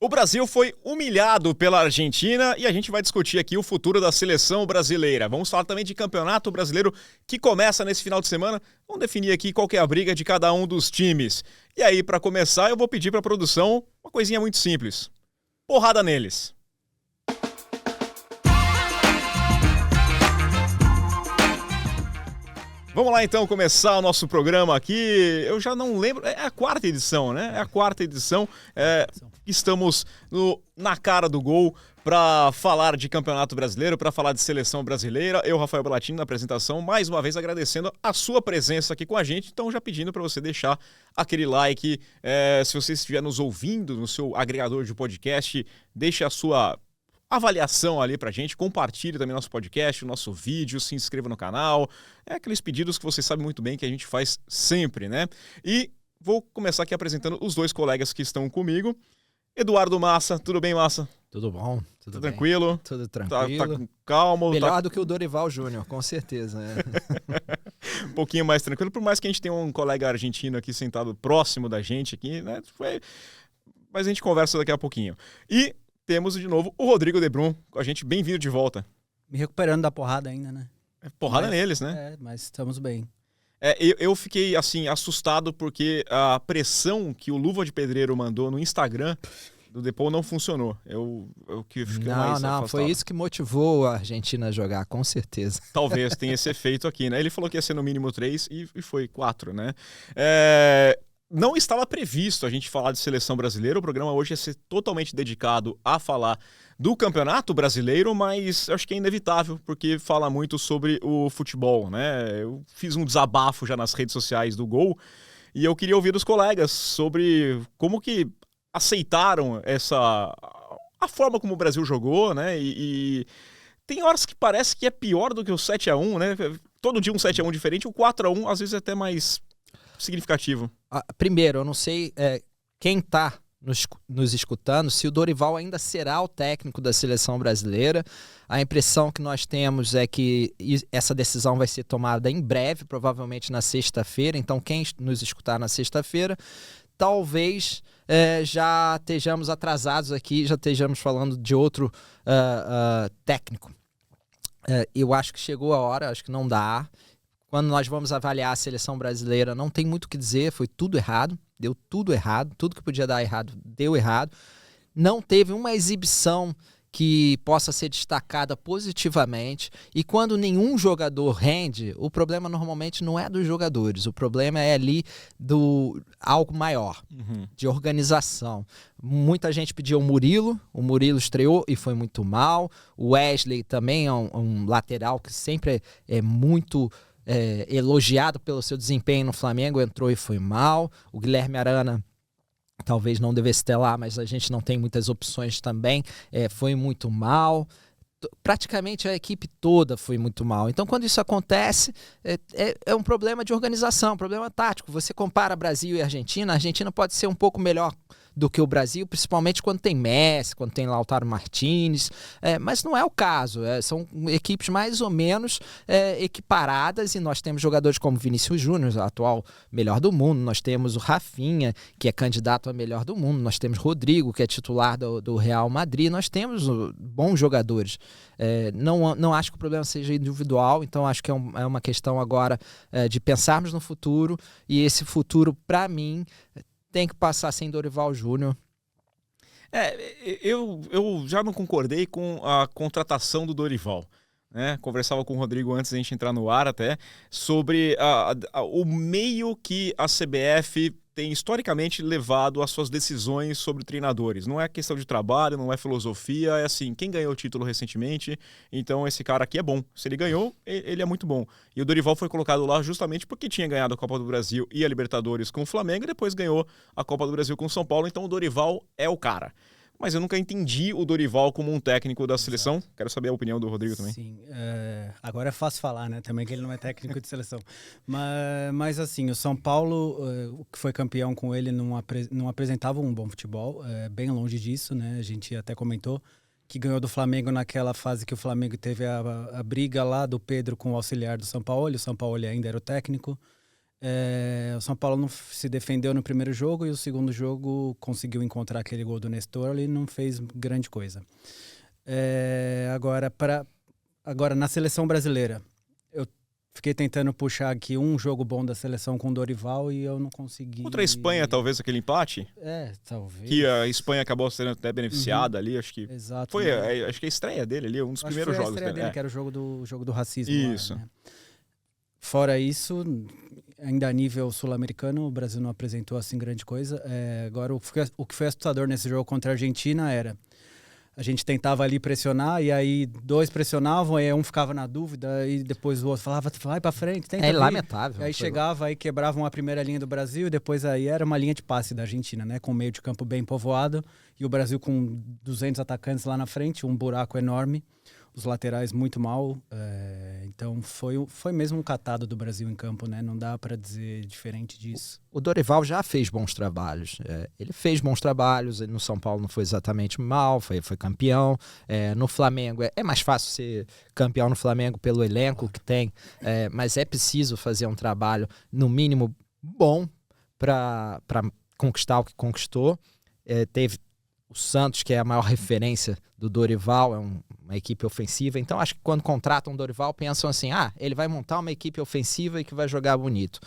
O Brasil foi humilhado pela Argentina e a gente vai discutir aqui o futuro da seleção brasileira. Vamos falar também de campeonato brasileiro que começa nesse final de semana. Vamos definir aqui qual que é a briga de cada um dos times. E aí, para começar, eu vou pedir para a produção uma coisinha muito simples. Porrada neles. Vamos lá então começar o nosso programa aqui. Eu já não lembro, é a quarta edição, né? É a quarta edição. Estamos na cara do gol para falar de Campeonato Brasileiro, para falar de Seleção Brasileira. Eu, Rafael Ballatini, na apresentação, mais uma vez agradecendo a sua presença aqui com a gente. Então já pedindo para você deixar aquele like. Se você estiver nos ouvindo no seu agregador de podcast, deixe a sua avaliação ali pra gente, compartilhe também nosso podcast, o nosso vídeo, se inscreva no canal, aqueles pedidos que você sabe muito bem que a gente faz sempre, né? E vou começar aqui apresentando os dois colegas que estão comigo. Eduardo Massa, tudo bem, Massa? Tudo bom, tudo tranquilo? Tudo tranquilo. Tá calmo? Melhor do que o Dorival Júnior, com certeza. Né? Um pouquinho mais tranquilo, por mais que a gente tenha um colega argentino aqui sentado próximo da gente aqui, né? Mas a gente conversa daqui a pouquinho. E temos de novo o Rodrigo Debrum com a gente, bem-vindo de volta. Me recuperando da porrada ainda, né? Porrada neles, né? Mas estamos bem. Eu fiquei, assim, assustado porque a pressão que o Luva de Pedreiro mandou no Instagram do Depou não funcionou. Eu fiquei mais afastado. Foi isso que motivou a Argentina a jogar, com certeza. Talvez tenha esse efeito aqui, né? Ele falou que ia ser no mínimo 3 e foi 4, né? Não estava previsto a gente falar de seleção brasileira. O programa hoje ia ser totalmente dedicado a falar do Campeonato Brasileiro, mas acho que é inevitável, porque fala muito sobre o futebol, né? Eu fiz um desabafo já nas redes sociais do Gol e eu queria ouvir dos colegas sobre como que aceitaram a forma como o Brasil jogou, né? E tem horas que parece que é pior do que o 7-1, né? Todo dia um 7-1 diferente, o 4-1 às vezes é até mais significativo. Primeiro, eu não sei quem está nos escutando, se o Dorival ainda será o técnico da seleção brasileira. A impressão que nós temos é que essa decisão vai ser tomada em breve, provavelmente na sexta-feira. Então, quem nos escutar na sexta-feira, talvez já estejamos atrasados aqui, já estejamos falando de outro técnico. Eu acho que chegou a hora, acho que não dá. Quando nós vamos avaliar a seleção brasileira, não tem muito o que dizer, foi tudo errado, deu tudo errado, tudo que podia dar errado, deu errado. Não teve uma exibição que possa ser destacada positivamente, e quando nenhum jogador rende, o problema normalmente não é dos jogadores, o problema é ali do algo maior, de organização. Muita gente pediu o Murilo estreou e foi muito mal, o Wesley também é um lateral que sempre é muito elogiado pelo seu desempenho no Flamengo, entrou e foi mal. O Guilherme Arana talvez não devesse ter lá, mas a gente não tem muitas opções também, foi muito mal. Praticamente a equipe toda foi muito mal. Então, quando isso acontece, é um problema de organização, um problema tático. Você compara Brasil e Argentina, a Argentina pode ser um pouco melhor do que o Brasil, principalmente quando tem Messi, quando tem Lautaro Martínez, mas não é o caso, são equipes mais ou menos equiparadas, e nós temos jogadores como Vinícius Júnior, atual melhor do mundo, nós temos o Rafinha, que é candidato a melhor do mundo, nós temos Rodrigo, que é titular do Real Madrid, nós temos bons jogadores. Não acho que o problema seja individual, então acho que é uma questão agora de pensarmos no futuro, e esse futuro, para mim, tem que passar sem Dorival Júnior. Eu já não concordei com a contratação do Dorival, né? Conversava com o Rodrigo antes da gente entrar no ar até, sobre o meio que a CBF tem historicamente levado as suas decisões sobre treinadores. Não é questão de trabalho, não é filosofia, é assim, quem ganhou o título recentemente, então esse cara aqui é bom. Se ele ganhou, ele é muito bom. E o Dorival foi colocado lá justamente porque tinha ganhado a Copa do Brasil e a Libertadores com o Flamengo, e depois ganhou a Copa do Brasil com o São Paulo, então o Dorival é o cara. Mas eu nunca entendi o Dorival como um técnico da seleção. Exato. Quero saber a opinião do Rodrigo também. Sim, agora é fácil falar, né? Também que ele não é técnico de seleção. Mas assim, o São Paulo, o que foi campeão com ele, não apresentava um bom futebol. Bem longe disso, né? A gente até comentou que ganhou do Flamengo naquela fase que o Flamengo teve a briga lá do Pedro com o auxiliar do São Paulo. O São Paulo ainda era o técnico. O São Paulo não se defendeu no primeiro jogo e o segundo jogo conseguiu encontrar aquele gol do Nestor e não fez grande coisa. Agora, na seleção brasileira, eu fiquei tentando puxar aqui um jogo bom da seleção com o Dorival e eu não consegui. Contra a Espanha, talvez, aquele empate? Talvez. Que a Espanha acabou sendo até beneficiada ali, acho que. Exato. Foi, acho que a estreia dele ali, um dos primeiros jogos dele. Que era o jogo do racismo. Isso. Lá, né? Fora isso, ainda a nível sul-americano, o Brasil não apresentou assim grande coisa. Agora, o que foi assustador nesse jogo contra a Argentina era a gente tentava ali pressionar e aí dois pressionavam, aí um ficava na dúvida e depois o outro falava, vai pra frente, tenta vir. Lamentável. Aí chegava, aí quebravam a primeira linha do Brasil e depois aí era uma linha de passe da Argentina, né? Com meio de campo bem povoado e o Brasil com 200 atacantes lá na frente, um buraco enorme. Os laterais muito mal, então foi mesmo um catado do Brasil em campo, né? Não dá para dizer diferente disso. O Dorival já fez bons trabalhos, ele fez bons trabalhos, no São Paulo não foi exatamente mal, foi campeão, no Flamengo é mais fácil ser campeão no Flamengo pelo elenco que tem, mas é preciso fazer um trabalho no mínimo bom para conquistar o que conquistou. Teve o Santos, que é a maior referência do Dorival, é uma equipe ofensiva. Então, acho que quando contratam o Dorival, pensam assim, ele vai montar uma equipe ofensiva e que vai jogar bonito.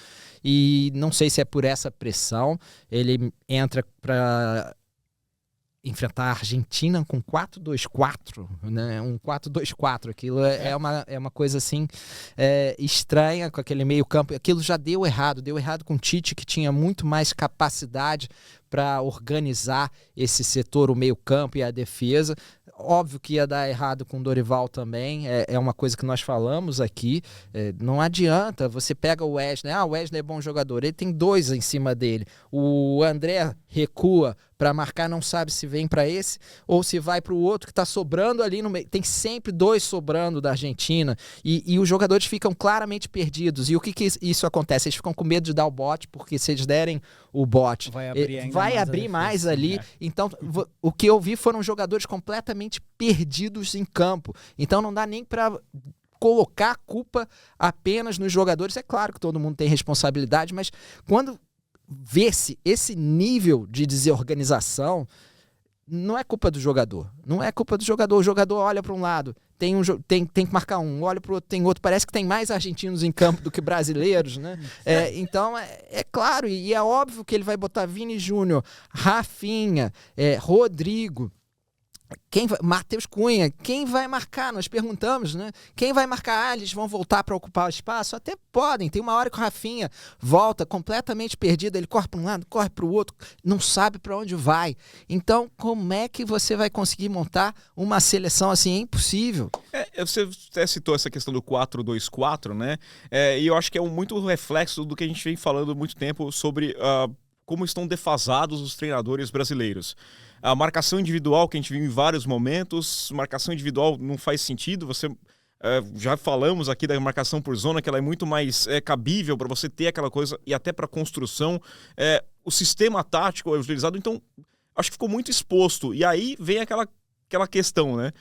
E não sei se é por essa pressão, ele entra para enfrentar a Argentina com 4-2-4, né? Um 4-2-4, aquilo é uma coisa assim estranha, com aquele meio campo, aquilo já deu errado com o Tite, que tinha muito mais capacidade para organizar esse setor, o meio campo e a defesa. Óbvio que ia dar errado com o Dorival também, é uma coisa que nós falamos aqui, não adianta, você pega o Wesley, o Wesley é bom jogador, ele tem dois em cima dele, o André recua para marcar, não sabe se vem para esse ou se vai para o outro que está sobrando ali no meio, tem sempre dois sobrando da Argentina, e os jogadores ficam claramente perdidos, e o que isso acontece? Eles ficam com medo de dar o bote, porque se eles derem o bote, vai abrir mais ali, então o que eu vi foram jogadores completamente perdidos em campo, então não dá nem para colocar a culpa apenas nos jogadores. É claro que todo mundo tem responsabilidade, mas quando vê-se esse nível de desorganização, não é culpa do jogador, o jogador olha para um lado, tem que marcar um, olha para o outro, tem outro, parece que tem mais argentinos em campo do que brasileiros, né? Então é claro, e é óbvio que ele vai botar Vini Júnior, Rafinha, Rodrigo, Matheus Cunha, quem vai marcar? Nós perguntamos, né? Quem vai marcar? Eles vão voltar para ocupar o espaço? Até podem. Tem uma hora que o Rafinha volta completamente perdido, ele corre para um lado, corre para o outro, não sabe para onde vai. Então, como é que você vai conseguir montar uma seleção assim? É impossível. Você até citou essa questão do 4-2-4, né? E eu acho que é muito reflexo do que a gente vem falando há muito tempo sobre como estão defasados os treinadores brasileiros. A marcação individual que a gente viu em vários momentos, marcação individual não faz sentido, já falamos aqui da marcação por zona, que ela é muito mais cabível para você ter aquela coisa e até para construção. O sistema tático é utilizado, então acho que ficou muito exposto. E aí vem aquela questão, né?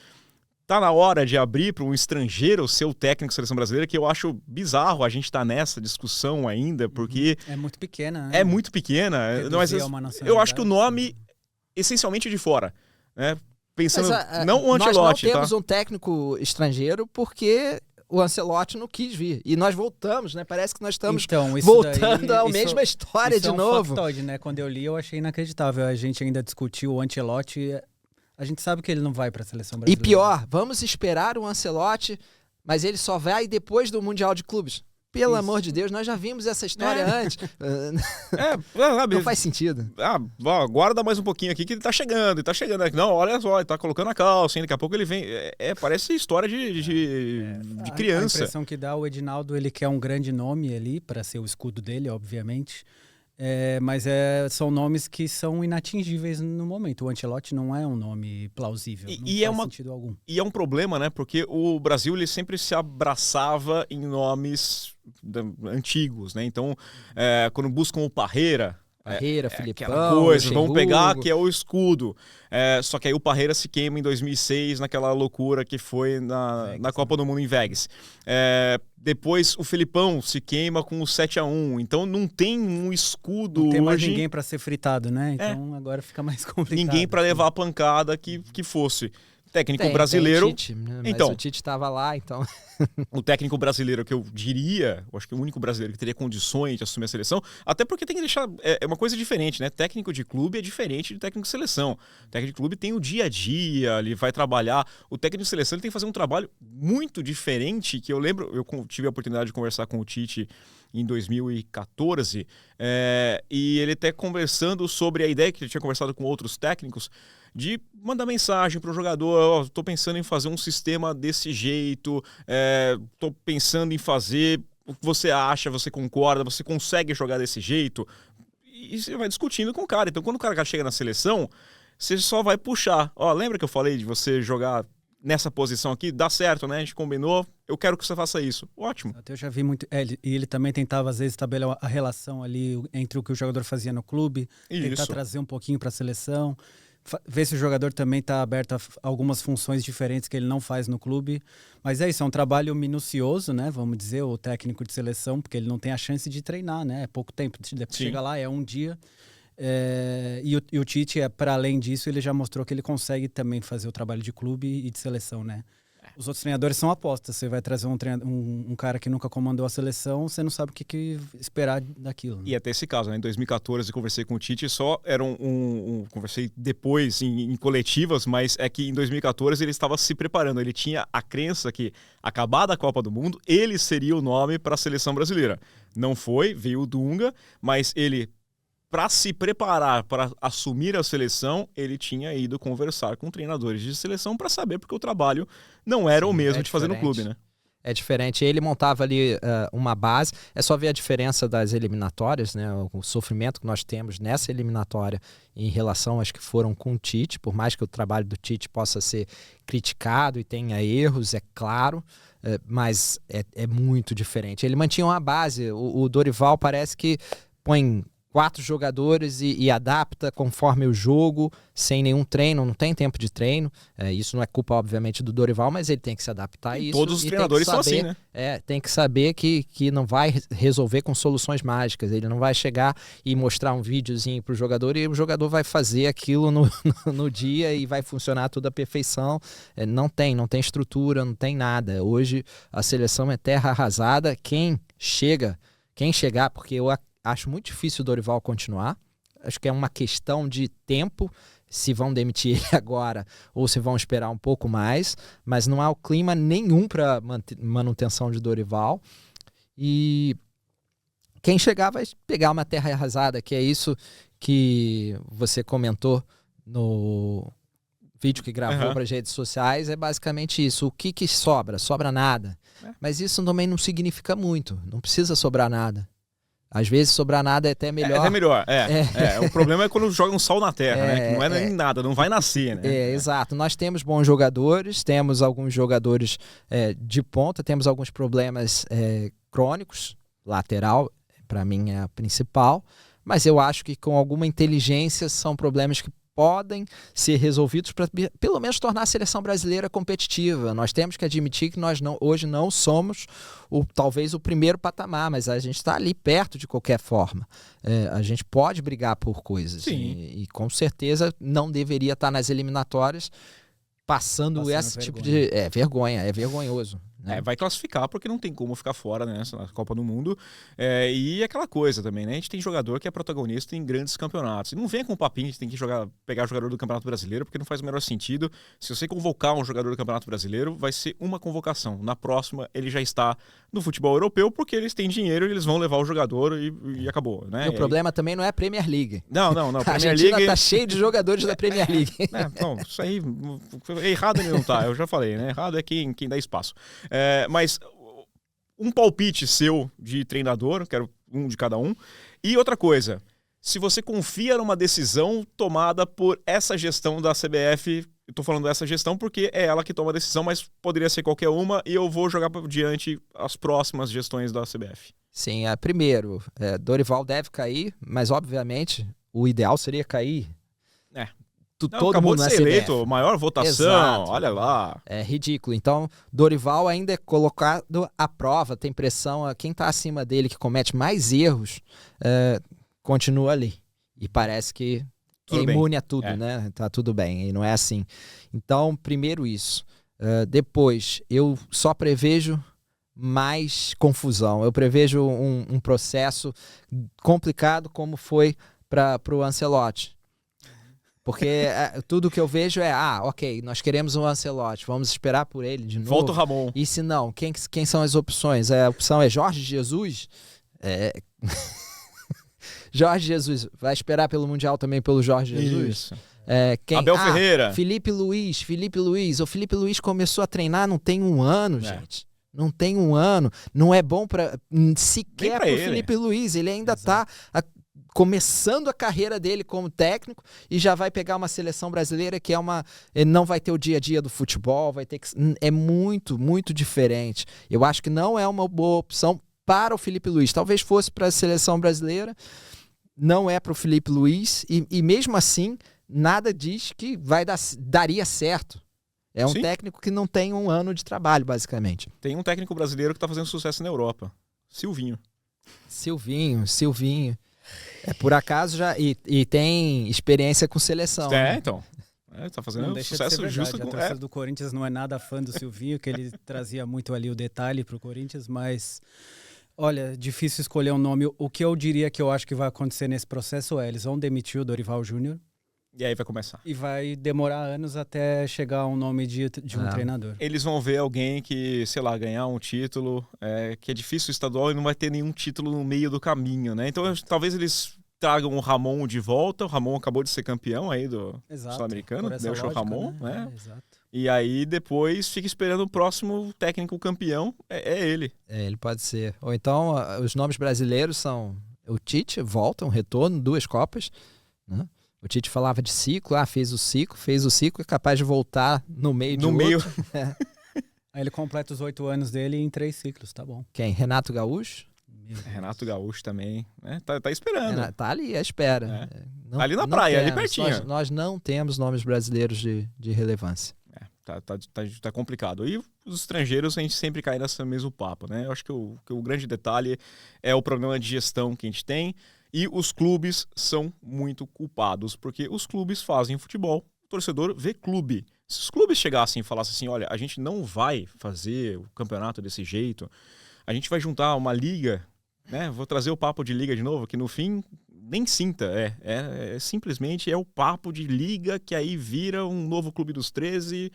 Tá na hora de abrir para um estrangeiro ser o técnico da seleção brasileira, que eu acho bizarro a gente estar nessa discussão ainda, porque... É muito pequena, né? É muito pequena. Mas eu acho que o nome... essencialmente de fora, né? Pensando, não o Ancelotti, nós não temos um técnico estrangeiro porque o Ancelotti não quis vir. E nós voltamos, né? Parece que nós estamos voltando à mesma história de novo. Factoide, né? Quando eu li, eu achei inacreditável. A gente ainda discutiu o Ancelotti. A gente sabe que ele não vai para a seleção brasileira. E pior, vamos esperar o Ancelotti, mas ele só vai depois do Mundial de Clubes. Pelo amor de Deus, nós já vimos essa história antes. Não faz sentido. Guarda mais um pouquinho aqui que ele tá chegando. Não, olha só, ele tá colocando a calça, hein? Daqui a pouco ele vem. Parece história de criança. A impressão que dá, o Edinaldo, ele quer um grande nome ali para ser o escudo dele, obviamente. Mas são nomes que são inatingíveis no momento. O Ancelotti não é um nome plausível, não faz sentido algum. E é um problema, né? Porque o Brasil ele sempre se abraçava em nomes antigos, né? Então, quando buscam o Parreira, Parreira, Filipão, aquela coisa, vamos Luxemburgo. pegar que é o escudo. Só que aí o Parreira se queima em 2006, naquela loucura que foi na Copa do Mundo em Vegas. Depois o Filipão se queima com o 7-1. Então não tem um escudo não tem mais hoje. ninguém para ser fritado, né? Então agora fica mais complicado. Ninguém para levar a pancada que fosse. Técnico Tem brasileiro. o Tite, né? Mas Então, o Tite estava lá, então. o técnico brasileiro que eu diria, eu acho que o único brasileiro que teria condições de assumir a seleção, até porque tem que deixar. É uma coisa diferente, né? Técnico de clube é diferente de técnico de seleção. O técnico de clube tem o dia a dia, ele vai trabalhar. O técnico de seleção ele tem que fazer um trabalho muito diferente, que eu lembro, eu tive a oportunidade de conversar com o Tite em 2014, e ele até conversando sobre a ideia que ele tinha conversado com outros técnicos, de mandar mensagem para o jogador, estou pensando em fazer um sistema desse jeito, estou pensando em fazer o que você acha, você concorda, você consegue jogar desse jeito, e você vai discutindo com o cara. Então quando o cara chega na seleção, você só vai puxar. Lembra que eu falei de você jogar nessa posição aqui? Dá certo, né? A gente combinou, eu quero que você faça isso. Ótimo. Eu já vi muito. E ele também tentava, às vezes, estabelecer a relação ali entre o que o jogador fazia no clube, tentar trazer um pouquinho para a seleção, ver se o jogador também está aberto a algumas funções diferentes que ele não faz no clube. Mas é isso, é um trabalho minucioso, né? Vamos dizer, o técnico de seleção, porque ele não tem a chance de treinar, né? É pouco tempo. Chega lá, é um dia. E o Tite, para além disso, ele já mostrou que ele consegue também fazer o trabalho de clube e de seleção, né? Os outros treinadores são apostas. Você vai trazer um cara que nunca comandou a seleção, você não sabe o que esperar daquilo. Né? E até esse caso, né? Em 2014 eu conversei com o Tite, só era conversei depois em coletivas, mas é que em 2014 ele estava se preparando. Ele tinha a crença que, acabada a Copa do Mundo, ele seria o nome para a seleção brasileira. Não foi, veio o Dunga, mas ele, para se preparar para assumir a seleção, ele tinha ido conversar com treinadores de seleção para saber, porque o trabalho não era o mesmo de fazer no clube, né? É diferente. Ele montava ali uma base. É só ver a diferença das eliminatórias, né? O sofrimento que nós temos nessa eliminatória em relação às que foram com o Tite, por mais que o trabalho do Tite possa ser criticado e tenha erros, é claro, mas é muito diferente. Ele mantinha uma base. O Dorival parece que põe 4 jogadores e adapta conforme o jogo, sem nenhum treino, não tem tempo de treino. Isso não é culpa, obviamente, do Dorival, mas ele tem que se adaptar a isso. Todos os treinadores são assim, né? Tem que saber que não vai resolver com soluções mágicas. Ele não vai chegar e mostrar um videozinho pro jogador e o jogador vai fazer aquilo no dia e vai funcionar tudo à perfeição. Não tem estrutura, não tem nada. Hoje a seleção é terra arrasada. Quem chegar, porque eu acho muito difícil o Dorival continuar. Acho que é uma questão de tempo, se vão demitir ele agora ou se vão esperar um pouco mais. Mas não há o clima nenhum para manutenção de Dorival. E quem chegar vai pegar uma terra arrasada, que é isso que você comentou no vídeo que gravou para as redes sociais. É basicamente isso. O que sobra? Sobra nada. Mas isso também não significa muito. Não precisa sobrar nada. Às vezes sobrar nada é até melhor. É até melhor, O problema é quando joga um sol na terra, né? Que não é nem nada, não vai nascer, né? Exato. Nós temos bons jogadores, temos alguns jogadores de ponta, temos alguns problemas crônicos, lateral, para mim é a principal, mas eu acho que com alguma inteligência são problemas que podem ser resolvidos para pelo menos tornar a seleção brasileira competitiva. Nós temos que admitir que nós hoje não somos talvez o primeiro patamar, mas a gente está ali perto de qualquer forma. A gente pode brigar por coisas e com certeza não deveria estar nas eliminatórias passando esse tipo de... vergonha, é vergonhoso. Né? Vai classificar porque não tem como ficar fora, né, na Copa do Mundo. E aquela coisa também, né? A gente tem jogador que é protagonista em grandes campeonatos. E não venha com o papinho que tem que pegar jogador do Campeonato Brasileiro, porque não faz o menor sentido. Se você convocar um jogador do Campeonato Brasileiro, vai ser uma convocação. Na próxima, ele já está no futebol europeu, porque eles têm dinheiro e eles vão levar o jogador e acabou. Né? E o problema também não é a Premier League. Não. A Premier Argentina League... tá cheio de jogadores da Premier League. Não, isso aí... Errado ele não tá, eu já falei, né? Errado é quem dá espaço. Mas um palpite seu de treinador, quero um de cada um. E outra coisa, se você confia numa decisão tomada por essa gestão da CBF Eu tô falando dessa gestão porque é ela que toma a decisão, mas poderia ser qualquer uma e eu vou jogar diante as próximas gestões da CBF. Sim, primeiro, Dorival deve cair, mas obviamente o ideal seria cair. Todo acabou mundo de ser eleito, maior votação, Exato. olha lá. É ridículo. Então, Dorival ainda é colocado à prova, tem pressão. Quem está acima dele, que comete mais erros, continua ali. E parece que é imune a tudo, né? Tá tudo bem, e não é assim. Então, primeiro isso. Depois, eu só prevejo mais confusão. Eu prevejo um processo complicado como foi para o Ancelotti. Porque tudo que eu vejo é, ok, nós queremos um Ancelotti, vamos esperar por ele de novo. Volta o Ramon. E se não, quem são as opções? A opção é Jorge Jesus? Jorge Jesus, vai esperar pelo Mundial também pelo Jorge Jesus? Isso. Abel Ferreira. Felipe Luiz. O Felipe Luiz começou a treinar não tem um ano, gente. Não tem um ano. Não é bom sequer para o Felipe Luiz. Ele ainda está começando a carreira dele como técnico e já vai pegar uma seleção brasileira que ele não vai ter o dia a dia do futebol, é muito, muito diferente. Eu acho que não é uma boa opção para o Felipe Luiz. Talvez fosse para a seleção brasileira, não é para o Felipe Luiz e mesmo assim nada diz que daria certo. É um técnico que não tem um ano de trabalho, basicamente. Tem um técnico brasileiro que está fazendo sucesso na Europa. Silvinho. Por acaso já. E tem experiência com seleção. Né? Então. Tá fazendo não deixa sucesso de ser justo com. A torcida do Corinthians não é nada fã do Silvinho, que ele trazia muito ali o detalhe pro Corinthians, mas. Olha, difícil escolher um nome. O que eu diria que eu acho que vai acontecer nesse processo eles vão demitir o Dorival Júnior. E aí vai começar. E vai demorar anos até chegar um nome de um treinador. Eles vão ver alguém que, sei lá, ganhar um título, que é difícil estadual e não vai ter nenhum título no meio do caminho, né? Então talvez eles tragam o Ramon de volta. O Ramon acabou de ser campeão aí do Sul-Americano. Deixa o Ramon, né? Exato. E aí depois fica esperando o próximo técnico campeão, é ele. Ele pode ser. Ou então os nomes brasileiros são o Tite, volta, um retorno, 2 Copas, né? O Tite falava de ciclo, fez o ciclo, é capaz de voltar no meio de outro. Aí ele completa os 8 anos dele em 3 ciclos, tá bom. Quem? Renato Gaúcho? Renato Gaúcho também, né? Tá esperando. Tá ali à espera. Não, ali na praia, ali pertinho. Nós não temos nomes brasileiros de relevância. Tá complicado. E os estrangeiros, a gente sempre cai nesse mesmo papo, né? Eu acho que o grande detalhe é o problema de gestão que a gente tem. E os clubes são muito culpados, porque os clubes fazem futebol, o torcedor vê clube. Se os clubes chegassem e falassem assim, olha, a gente não vai fazer o campeonato desse jeito, a gente vai juntar uma liga, né? Vou trazer o papo de liga de novo, que no fim nem sinta, simplesmente o papo de liga que aí vira um novo clube dos 13,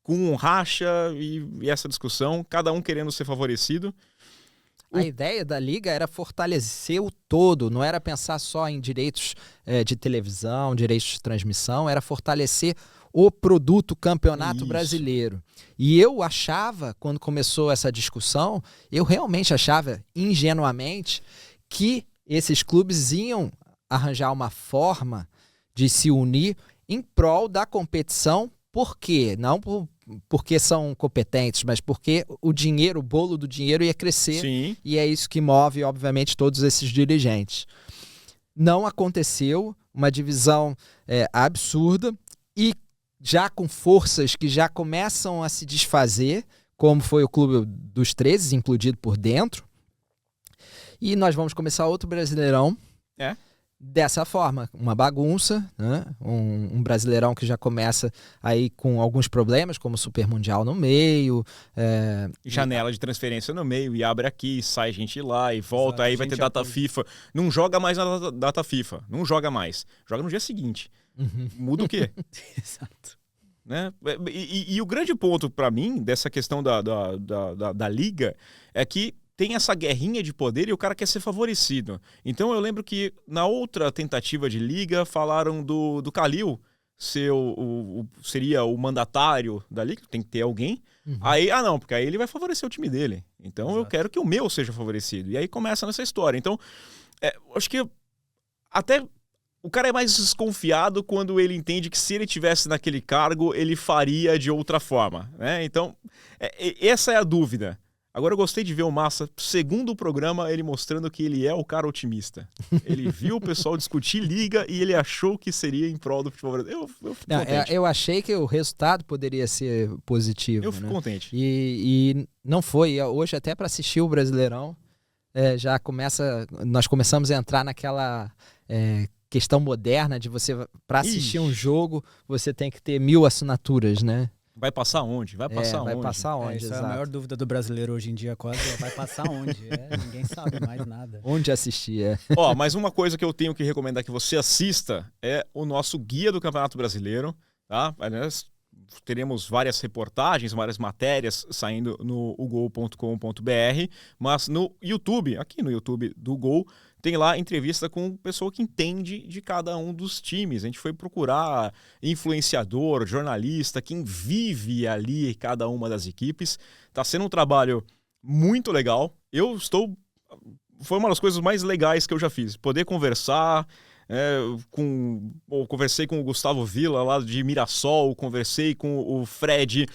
com um racha e essa discussão, cada um querendo ser favorecido. A ideia da liga era fortalecer o todo, não era pensar só em direitos de televisão, direitos de transmissão, era fortalecer o produto campeonato brasileiro. E eu achava, quando começou essa discussão, eu realmente achava, ingenuamente, que esses clubes iam arranjar uma forma de se unir em prol da competição. Por quê? Não porque são competentes, mas porque o dinheiro, o bolo do dinheiro ia crescer. Sim. E é isso que move, obviamente, todos esses dirigentes. Não aconteceu, uma divisão absurda e já com forças que já começam a se desfazer, como foi o Clube dos 13, implodido por dentro. E nós vamos começar outro Brasileirão. Dessa forma, uma bagunça, né? Um Brasileirão que já começa aí com alguns problemas, como o Super Mundial no meio. Janela de transferência no meio, e abre aqui, sai gente lá e volta, aí vai ter data FIFA. Não joga mais na data FIFA, não joga mais. Joga no dia seguinte. Muda o quê? Exato. Né? E o grande ponto para mim dessa questão da liga é que tem essa guerrinha de poder e o cara quer ser favorecido. Então eu lembro que na outra tentativa de liga falaram do Kalil ser seria o mandatário da liga, tem que ter alguém. Aí, não, porque aí ele vai favorecer o time dele. Então eu quero que o meu seja favorecido. E aí começa nessa história. Então, acho que até o cara é mais desconfiado quando ele entende que se ele tivesse naquele cargo, ele faria de outra forma, né? Então, essa é a dúvida. Agora eu gostei de ver o Massa, segundo o programa, ele mostrando que ele é o cara otimista. Ele viu o pessoal discutir liga e ele achou que seria em prol do futebol brasileiro. Eu fico contente. Eu achei que o resultado poderia ser positivo. Eu fico contente. E não foi. Hoje, até para assistir o Brasileirão, nós começamos a entrar naquela questão moderna de você, para assistir um jogo, você tem que ter 1000 assinaturas, né? Vai passar onde? Vai passar onde? Isso é a maior dúvida do brasileiro hoje em dia, quase. Vai passar onde? Ninguém sabe mais nada. Onde assistir, Mas uma coisa que eu tenho que recomendar que você assista é o nosso guia do Campeonato Brasileiro, tá? Aliás, teremos várias reportagens, várias matérias saindo no ugol.com.br, mas no YouTube, aqui no YouTube do Gol, tem lá entrevista com pessoa que entende de cada um dos times. A gente foi procurar influenciador, jornalista, quem vive ali cada uma das equipes. Tá sendo um trabalho muito legal. Foi uma das coisas mais legais que eu já fiz. Poder conversar... conversei com o Gustavo Villa lá de Mirassol, conversei com o Fred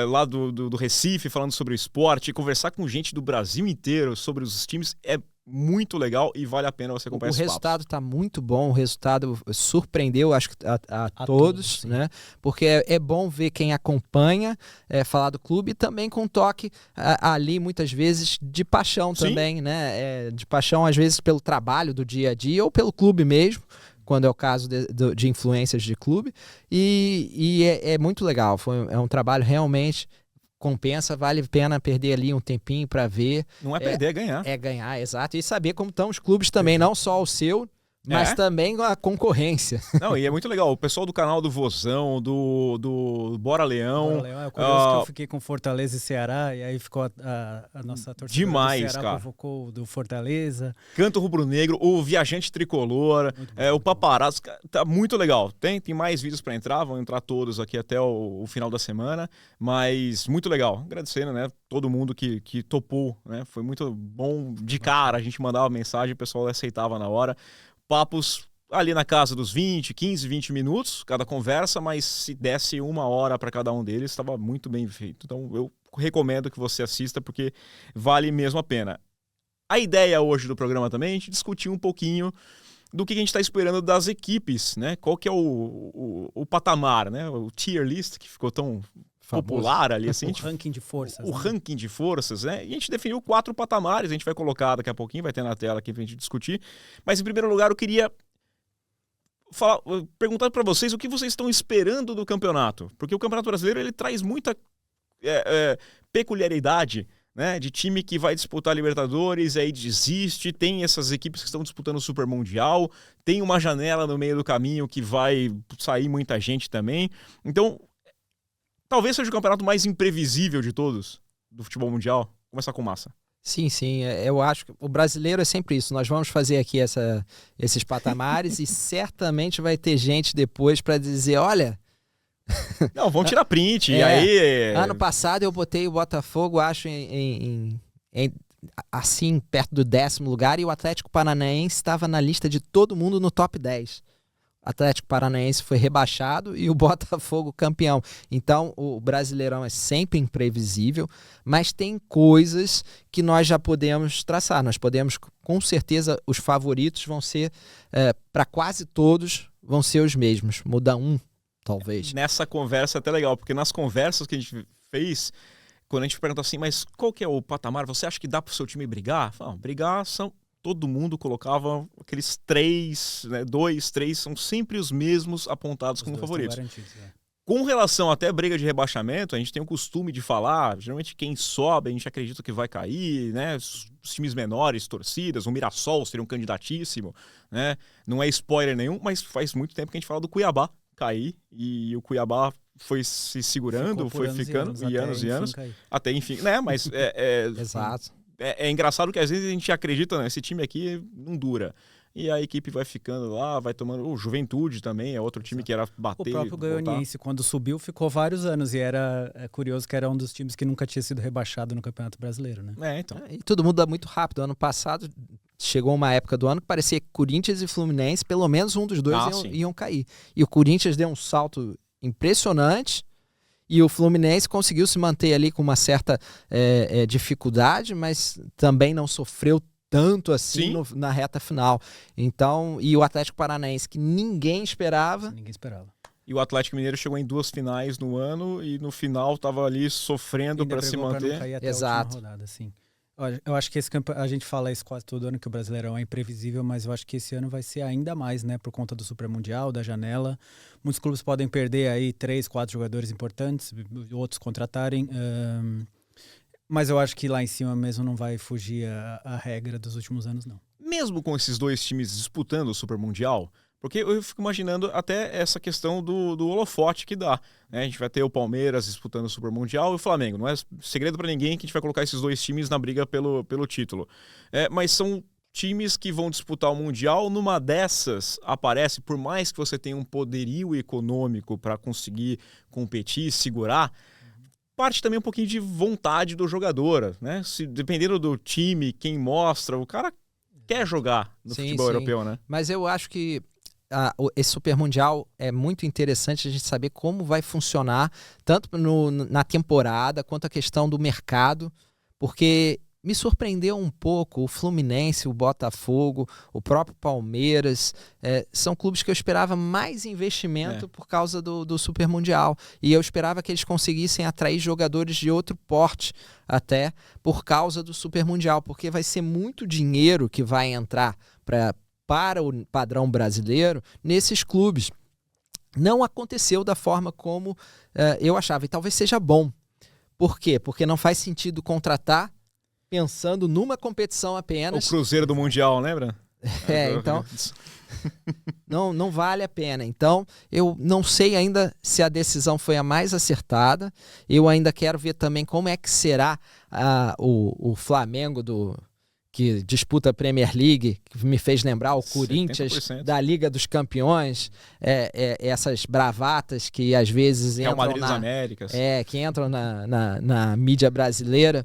lá do Recife falando sobre o esporte, conversar com gente do Brasil inteiro sobre os times é muito legal e vale a pena você acompanhar esse papo. O resultado está muito bom, o resultado surpreendeu, acho que a todos, né? Porque é bom ver quem acompanha falar do clube e também com toque ali, muitas vezes, de paixão também, né? De paixão, às vezes, pelo trabalho do dia a dia ou pelo clube mesmo, quando é o caso de influências de clube. E é muito legal, é um trabalho realmente... compensa, vale a pena perder ali um tempinho para ver. Não é perder, é ganhar. É ganhar, exato. E saber como estão os clubes também, não só o seu, mas também a concorrência. Não, e é muito legal. O pessoal do canal do Vozão, do Bora Leão. Bora Leão, é curioso que eu fiquei com Fortaleza e Ceará, e aí ficou a nossa torcida demais, do Ceará, cara. Convocou do Fortaleza. Canto Rubro-Negro, o Viajante Tricolor, o Paparazzo. Tá muito legal. Tem mais vídeos para entrar, vão entrar todos aqui até o final da semana, mas muito legal. Agradecendo, né, todo mundo que topou, né? Foi muito bom de cara, a gente mandava mensagem, o pessoal aceitava na hora. Papos ali na casa dos 15, 20 minutos, cada conversa, mas se desse 1 hora para cada um deles, estava muito bem feito. Então eu recomendo que você assista, porque vale mesmo a pena. A ideia hoje do programa também é a gente discutir um pouquinho do que a gente está esperando das equipes, né? Qual que é o patamar, né? O tier list, que ficou tão popular ali, assim. O ranking de forças. O ranking de forças, né? E a gente definiu 4 patamares, a gente vai colocar daqui a pouquinho, vai ter na tela aqui pra gente discutir. Mas, em primeiro lugar, eu queria perguntar para vocês o que vocês estão esperando do campeonato. Porque o Campeonato Brasileiro, ele traz muita peculiaridade, né, de time que vai disputar Libertadores, aí desiste, tem essas equipes que estão disputando o Super Mundial, tem uma janela no meio do caminho que vai sair muita gente também. Então, talvez seja o campeonato mais imprevisível de todos do futebol mundial. Vou começar com Massa. Sim, eu acho que o brasileiro é sempre isso. Nós vamos fazer aqui esses patamares e certamente vai ter gente depois para dizer, olha... Não, vão tirar print, e aí... Ano passado eu botei o Botafogo, acho, assim, perto do 10º lugar, e o Atlético Paranaense estava na lista de todo mundo no top 10. O Atlético Paranaense foi rebaixado e o Botafogo campeão. Então, o Brasileirão é sempre imprevisível, mas tem coisas que nós já podemos traçar. Nós podemos, com certeza, os favoritos vão ser, para quase todos, vão ser os mesmos. Muda um, talvez. Nessa conversa é até legal, porque nas conversas que a gente fez, quando a gente perguntou assim, mas qual que é o patamar? Você acha que dá pro seu time brigar? Não, brigar são... Todo mundo colocava aqueles 3, né, 2, 3, são sempre os mesmos apontados como favoritos. Com relação até à briga de rebaixamento, a gente tem o costume de falar, geralmente quem sobe a gente acredita que vai cair, né? Os times menores, torcidas, o Mirassol seria um candidatíssimo, né? Não é spoiler nenhum, mas faz muito tempo que a gente fala do Cuiabá cair, e o Cuiabá foi se segurando, foi ficando, e anos, até enfim, né? Mas Exato. É engraçado que às vezes a gente acredita, né, esse time aqui não dura. E a equipe vai ficando lá, vai tomando... O Juventude também é outro time que era bater... O próprio Goianiense, quando subiu, ficou vários anos. E era curioso que era um dos times que nunca tinha sido rebaixado no Campeonato Brasileiro, né? Então. E tudo muda muito rápido. Ano passado chegou uma época do ano que parecia que Corinthians e Fluminense, pelo menos um dos dois iam cair. E o Corinthians deu um salto impressionante e o Fluminense conseguiu se manter ali com uma certa dificuldade, mas também não sofreu tanto assim na reta final. Então, e o Atlético Paranaense, que ninguém esperava. Ninguém esperava. E o Atlético Mineiro chegou em 2 finais no ano e no final estava ali sofrendo para se manter. Pra não cair até Exato. A última rodada, sim. Eu acho que esse a gente fala isso quase todo ano, que o Brasileirão é imprevisível, mas eu acho que esse ano vai ser ainda mais, né? Por conta do Super Mundial, da janela. Muitos clubes podem perder aí 3, 4 jogadores importantes, outros contratarem. Mas eu acho que lá em cima mesmo não vai fugir a regra dos últimos anos, não. Mesmo com esses 2 times disputando o Super Mundial, porque eu fico imaginando até essa questão do holofote que dá. Né? A gente vai ter o Palmeiras disputando o Super Mundial e o Flamengo. Não é segredo para ninguém que a gente vai colocar esses 2 times na briga pelo título. Mas são times que vão disputar o Mundial. Numa dessas, aparece, por mais que você tenha um poderio econômico para conseguir competir, segurar, parte também um pouquinho de vontade do jogador. Né? Dependendo do time, quem mostra, o cara quer jogar no futebol europeu, né? Mas eu acho que esse Super Mundial é muito interessante a gente saber como vai funcionar, tanto na temporada quanto a questão do mercado, porque me surpreendeu um pouco o Fluminense, o Botafogo, o próprio Palmeiras. São clubes que eu esperava mais investimento por causa do Super Mundial. E eu esperava que eles conseguissem atrair jogadores de outro porte até por causa do Super Mundial, porque vai ser muito dinheiro que vai entrar para o padrão brasileiro nesses clubes. Não aconteceu da forma como eu achava, e talvez seja bom. Por quê? Porque não faz sentido contratar pensando numa competição apenas. O Cruzeiro do Mundial, lembra? Então não vale a pena. Então eu não sei ainda se a decisão foi a mais acertada. Eu ainda quero ver também como é que será o Flamengo que disputa a Premier League, que me fez lembrar o Corinthians 70%. Da Liga dos Campeões, essas bravatas que às vezes Real entram Madrid das Américas. que entram na mídia brasileira.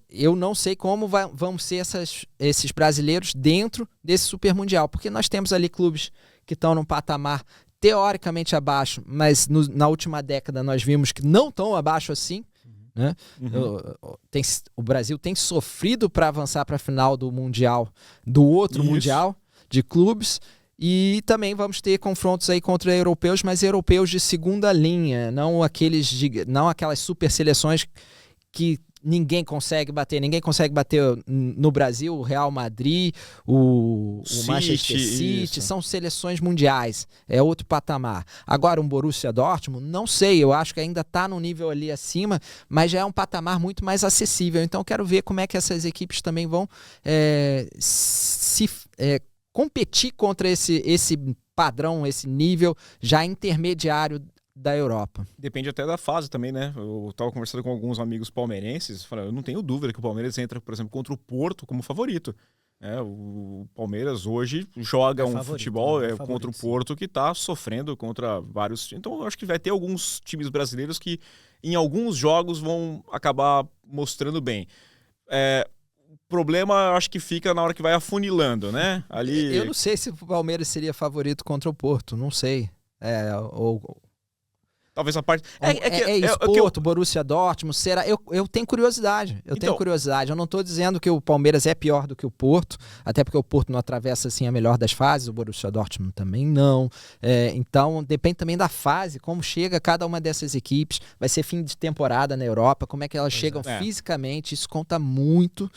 Eu não sei como vão ser esses brasileiros dentro desse Super Mundial, porque nós temos ali clubes que estão num patamar teoricamente abaixo, mas na última década nós vimos que não estão abaixo assim. Né? O Brasil tem sofrido para avançar para a final do Mundial, do outro Mundial de clubes, e também vamos ter confrontos aí contra europeus, mas europeus de segunda linha, não aquelas super seleções que ninguém consegue bater no Brasil. O Real Madrid, o Manchester City, são seleções mundiais, é outro patamar. Agora um Borussia Dortmund, não sei, eu acho que ainda está num nível ali acima, mas já é um patamar muito mais acessível. Então quero ver como é que essas equipes também vão competir contra esse padrão, esse nível já intermediário da Europa. Depende até da fase também, né? Eu estava conversando com alguns amigos palmeirenses, falando, eu não tenho dúvida que o Palmeiras entra, por exemplo, contra o Porto como favorito. O Palmeiras hoje joga futebol contra o Porto, que está sofrendo contra vários. Então eu acho que vai ter alguns times brasileiros que em alguns jogos vão acabar mostrando bem. O problema eu acho que fica na hora que vai afunilando, né? Ali... Eu não sei se o Palmeiras seria favorito contra o Porto, não sei. Talvez a parte... Porto, Borussia Dortmund, será? Eu tenho curiosidade. Eu não estou dizendo que o Palmeiras é pior do que o Porto, até porque o Porto não atravessa assim a melhor das fases, o Borussia Dortmund também não. Então, depende também da fase, como chega cada uma dessas equipes. Vai ser fim de temporada na Europa, como é que elas chegam fisicamente, isso conta muito.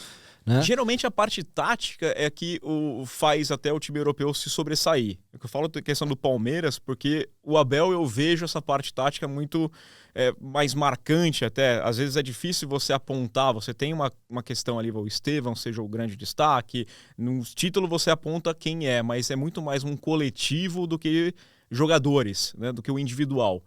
Né? Geralmente a parte tática é que faz até o time europeu se sobressair. Eu falo da questão do Palmeiras, porque o Abel, eu vejo essa parte tática muito mais marcante até. Às vezes é difícil você apontar, você tem uma questão ali, o Estevão seja o grande destaque, no título você aponta quem mas é muito mais um coletivo do que jogadores, né, do que o individual.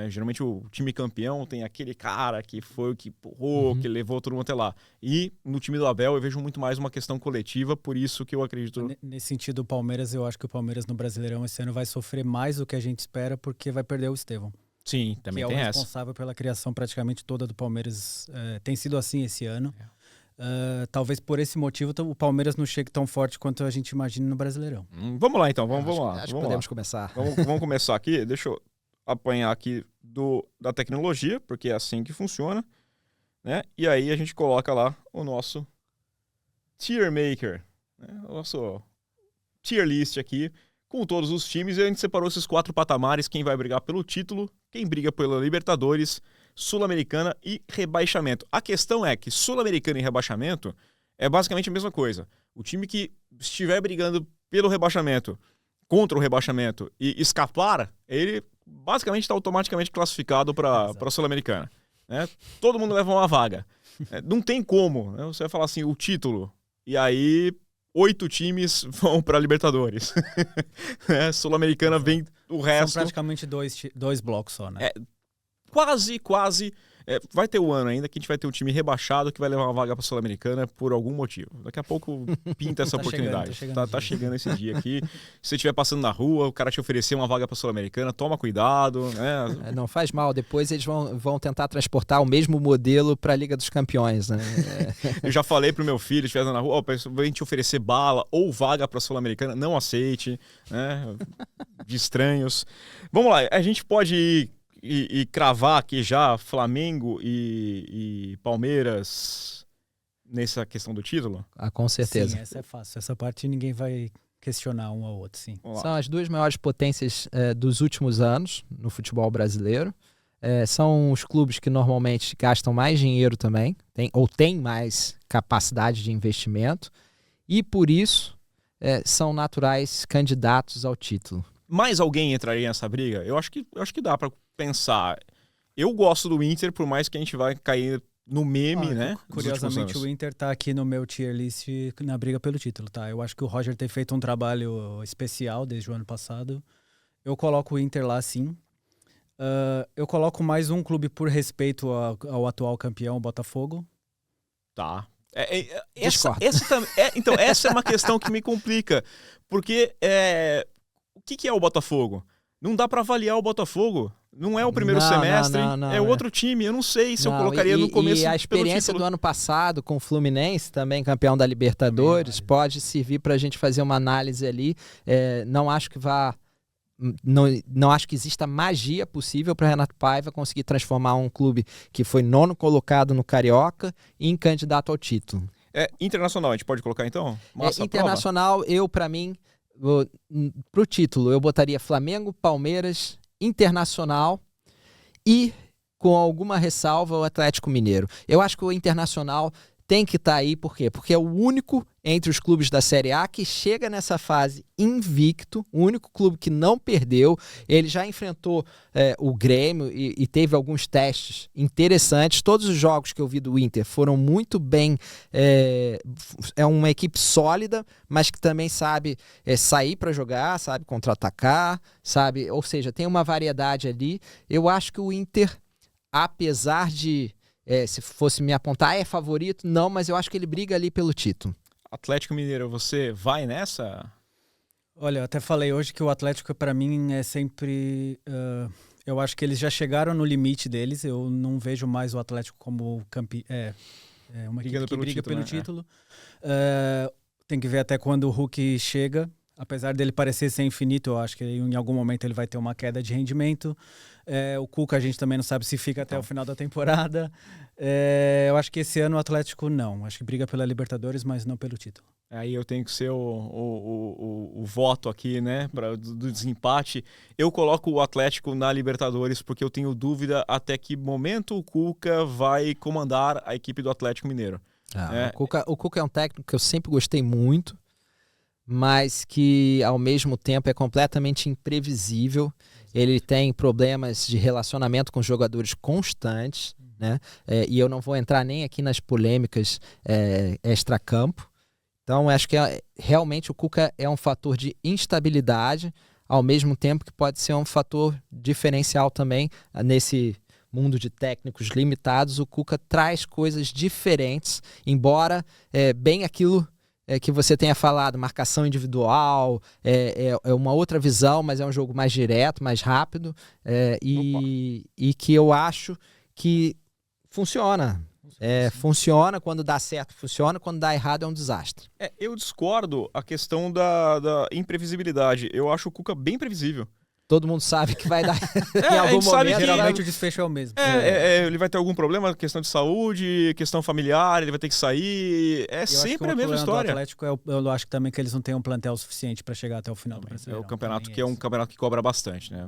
Geralmente o time campeão tem aquele cara que foi o que empurrou, que levou todo mundo até lá. E no time do Abel eu vejo muito mais uma questão coletiva, por isso que eu acredito... Nesse sentido, o Palmeiras, eu acho que o Palmeiras no Brasileirão esse ano vai sofrer mais do que a gente espera, porque vai perder o Estevão. Sim, também tem essa. Que é o responsável pela criação praticamente toda do Palmeiras. Tem sido assim esse ano. Talvez por esse motivo o Palmeiras não chegue tão forte quanto a gente imagina no Brasileirão. Vamos lá então, vamos lá. Acho que Vamos podemos lá. começar. Vamos começar aqui, deixa eu apanhar aqui da tecnologia, porque é assim que funciona, né? E aí a gente coloca lá o nosso tier maker, né? O nosso tier list aqui, com todos os times, e a gente separou esses 4 patamares, quem vai brigar pelo título, quem briga pela Libertadores, Sul-Americana e rebaixamento. A questão é que Sul-Americana e rebaixamento é basicamente a mesma coisa. O time que estiver brigando pelo rebaixamento, contra o rebaixamento e escapar, ele basicamente está automaticamente classificado para a Sul-Americana. Né? Todo mundo leva uma vaga. Não tem como, né? Você vai falar assim, o título, e aí 8 times vão para a Libertadores. Sul-Americana vem o resto. São praticamente dois blocos só, né? Quase. Vai ter um ano ainda que a gente vai ter um time rebaixado que vai levar uma vaga para a Sul-Americana por algum motivo. Daqui a pouco pinta essa oportunidade. Tá chegando esse dia aqui. Se você estiver passando na rua, o cara te oferecer uma vaga para a Sul-Americana, toma cuidado. Né? Não faz mal, depois eles vão tentar transportar o mesmo modelo para a Liga dos Campeões. Né? Eu já falei pro meu filho, se estiver na rua, vem te oferecer bala ou vaga para a Sul-Americana, não aceite. Né? De estranhos. Vamos lá, a gente pode ir e cravar aqui já Flamengo e Palmeiras nessa questão do título? Com certeza. Sim, essa é fácil. Essa parte ninguém vai questionar um ao outro, sim. São as 2 maiores potências dos últimos anos no futebol brasileiro. São os clubes que normalmente gastam mais dinheiro também, têm mais capacidade de investimento, e por isso são naturais candidatos ao título. Mais alguém entraria nessa briga? Eu acho que dá para pensar. Eu gosto do Inter, por mais que a gente vai cair no meme, né? Curiosamente, o Inter tá aqui no meu tier list na briga pelo título, tá? Eu acho que o Roger tem feito um trabalho especial desde o ano passado. Eu coloco o Inter lá, sim. Eu coloco mais um clube por respeito ao atual campeão, o Botafogo. Tá. Então, essa é uma questão que me complica. Porque o que é o Botafogo? Não dá para avaliar o Botafogo. Não é o primeiro semestre, é outro time. Eu não sei se eu colocaria no começo. E a experiência do ano passado com o Fluminense, também campeão da Libertadores, pode servir para a gente fazer uma análise ali. Não acho que exista magia possível para Renato Paiva conseguir transformar um clube que foi 9º colocado no Carioca em candidato ao título. Internacional, a gente pode colocar então? Internacional, para mim, pro título, eu botaria Flamengo, Palmeiras, Internacional e, com alguma ressalva, o Atlético Mineiro. Eu acho que o Internacional tem que estar aí, por quê? Porque é o único entre os clubes da Série A que chega nessa fase invicto, o único clube que não perdeu. Ele já enfrentou o Grêmio e teve alguns testes interessantes. Todos os jogos que eu vi do Inter foram muito bem. É uma equipe sólida, mas que também sabe sair para jogar, sabe contra-atacar, sabe? Ou seja, tem uma variedade ali. Eu acho que o Inter, apesar de se fosse me apontar, é favorito? Não, mas eu acho que ele briga ali pelo título. Atlético Mineiro, você vai nessa? Olha, eu até falei hoje que o Atlético, para mim, é sempre... eu acho que eles já chegaram no limite deles. Eu não vejo mais o Atlético como uma equipe que briga pelo título. Tem que ver até quando o Hulk chega. Apesar dele parecer ser infinito, eu acho que em algum momento ele vai ter uma queda de rendimento. O Cuca a gente também não sabe se fica até o final da temporada. Eu acho que esse ano o Atlético não. Acho que briga pela Libertadores, mas não pelo título. Aí eu tenho que ser o voto aqui, né, do desempate. Eu coloco o Atlético na Libertadores porque eu tenho dúvida até que momento o Cuca vai comandar a equipe do Atlético Mineiro. O Cuca é um técnico que eu sempre gostei muito, mas que ao mesmo tempo é completamente imprevisível. Ele tem problemas de relacionamento com jogadores constantes, né? E eu não vou entrar nem aqui nas polêmicas extracampo. Então, acho que realmente o Cuca é um fator de instabilidade, ao mesmo tempo que pode ser um fator diferencial também. Nesse mundo de técnicos limitados, o Cuca traz coisas diferentes, embora bem aquilo que você tenha falado, marcação individual, é uma outra visão, mas é um jogo mais direto, mais rápido, e que eu acho que funciona. Funciona, quando dá certo funciona, quando dá errado é um desastre. Eu discordo a questão da imprevisibilidade. Eu acho o Cuca bem previsível. Todo mundo sabe que vai dar em a algum gente sabe momento. que- Geralmente o desfecho é o mesmo. Ele vai ter algum problema, questão de saúde, questão familiar, ele vai ter que sair. Eu acho que Sempre o a mesma problema do história. Atlético eu acho que também que eles não têm um plantel suficiente para chegar até o final do É Brasileirão. o campeonato Também que é um isso. campeonato que cobra bastante, né?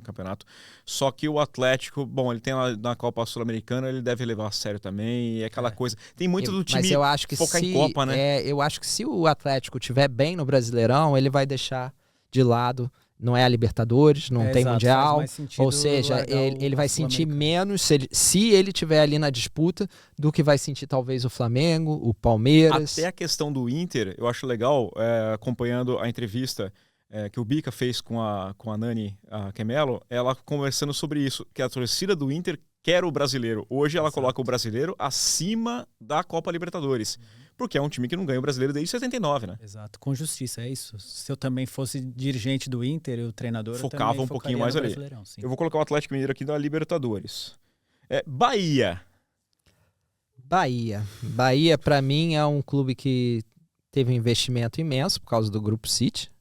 Só que o Atlético, bom, ele tem na Copa Sul-Americana, ele deve levar a sério também. E é aquela coisa. Tem muito do time Mas eu acho que focar em Copa, né? eu acho que se o Atlético estiver bem no Brasileirão, ele vai deixar de lado. Não é a Libertadores, não tem Exato, Mundial. faz mais sentido Ou seja, largar ele o vai sentir Sul-Americano. menos se ele estiver ali na disputa do que vai sentir talvez o Flamengo, o Palmeiras. Até a questão do Inter, eu acho legal, acompanhando a entrevista que o Bica fez com a Nani Quemelo, ela conversando sobre isso, que a torcida do Inter quer o brasileiro. Hoje ela coloca o brasileiro acima da Copa Libertadores, porque é um time que não ganha o brasileiro desde 79, né? Exato, com justiça, é isso. Se eu também fosse dirigente do Inter e o treinador, Focava eu também um pouquinho focaria mais no ali. Brasileirão, sim. Eu vou colocar o Atlético Mineiro aqui da Libertadores. Bahia. Bahia, para mim, é um clube que teve um investimento imenso por causa do Grupo City.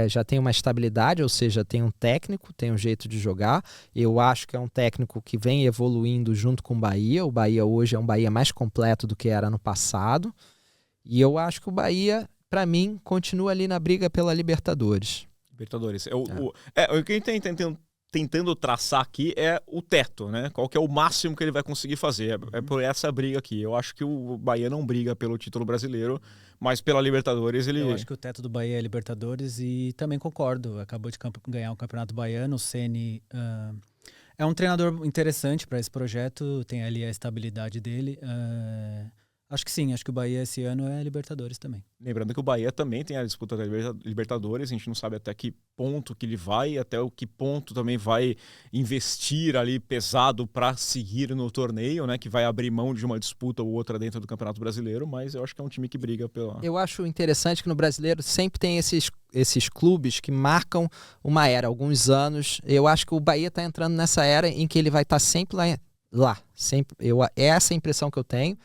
Já tem uma estabilidade, ou seja, tem um técnico, tem um jeito de jogar. Eu acho que é um técnico que vem evoluindo junto com o Bahia. O Bahia hoje é um Bahia mais completo do que era no passado. E eu acho que o Bahia, para mim, continua ali na briga pela Libertadores. Libertadores. O que a gente está tentando traçar aqui é o teto, né? Qual que é o máximo que ele vai conseguir fazer. É por essa briga aqui. Eu acho que o Bahia não briga pelo título brasileiro, mas pela Libertadores ele... Eu acho que o teto do Bahia é Libertadores e também concordo. Acabou de ganhar o Campeonato Baiano. O Ceni é um treinador interessante para esse projeto. Tem ali a estabilidade dele. Acho que sim. Acho que o Bahia esse ano é Libertadores também. Lembrando que o Bahia também tem a disputa da Libertadores. A gente não sabe até que ponto que ele vai, até o que ponto também vai investir ali pesado para seguir no torneio, né? Que vai abrir mão de uma disputa ou outra dentro do Campeonato Brasileiro, mas eu acho que é um time que briga pela... Eu acho interessante que no brasileiro sempre tem esses clubes que marcam uma era, alguns anos. Eu acho que o Bahia está entrando nessa era em que ele vai estar sempre lá. Sempre, é essa a impressão que eu tenho.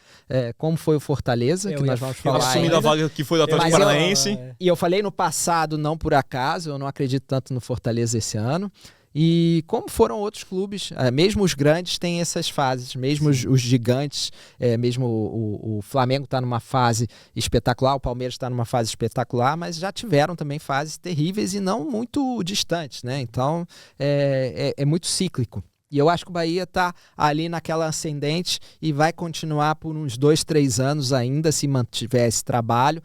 Como foi o Fortaleza, que nós vamos falar assumindo a vaga que foi do Atlético Paranaense. E eu falei no passado, não por acaso, eu não acredito tanto no Fortaleza esse ano. E como foram outros clubes, mesmo os grandes têm essas fases, mesmo os gigantes, mesmo o Flamengo está numa fase espetacular, o Palmeiras está numa fase espetacular, mas já tiveram também fases terríveis e não muito distantes, né? Então é muito cíclico. E eu acho que o Bahia está ali naquela ascendente e vai continuar por uns 2, 3 anos ainda, se mantiver esse trabalho,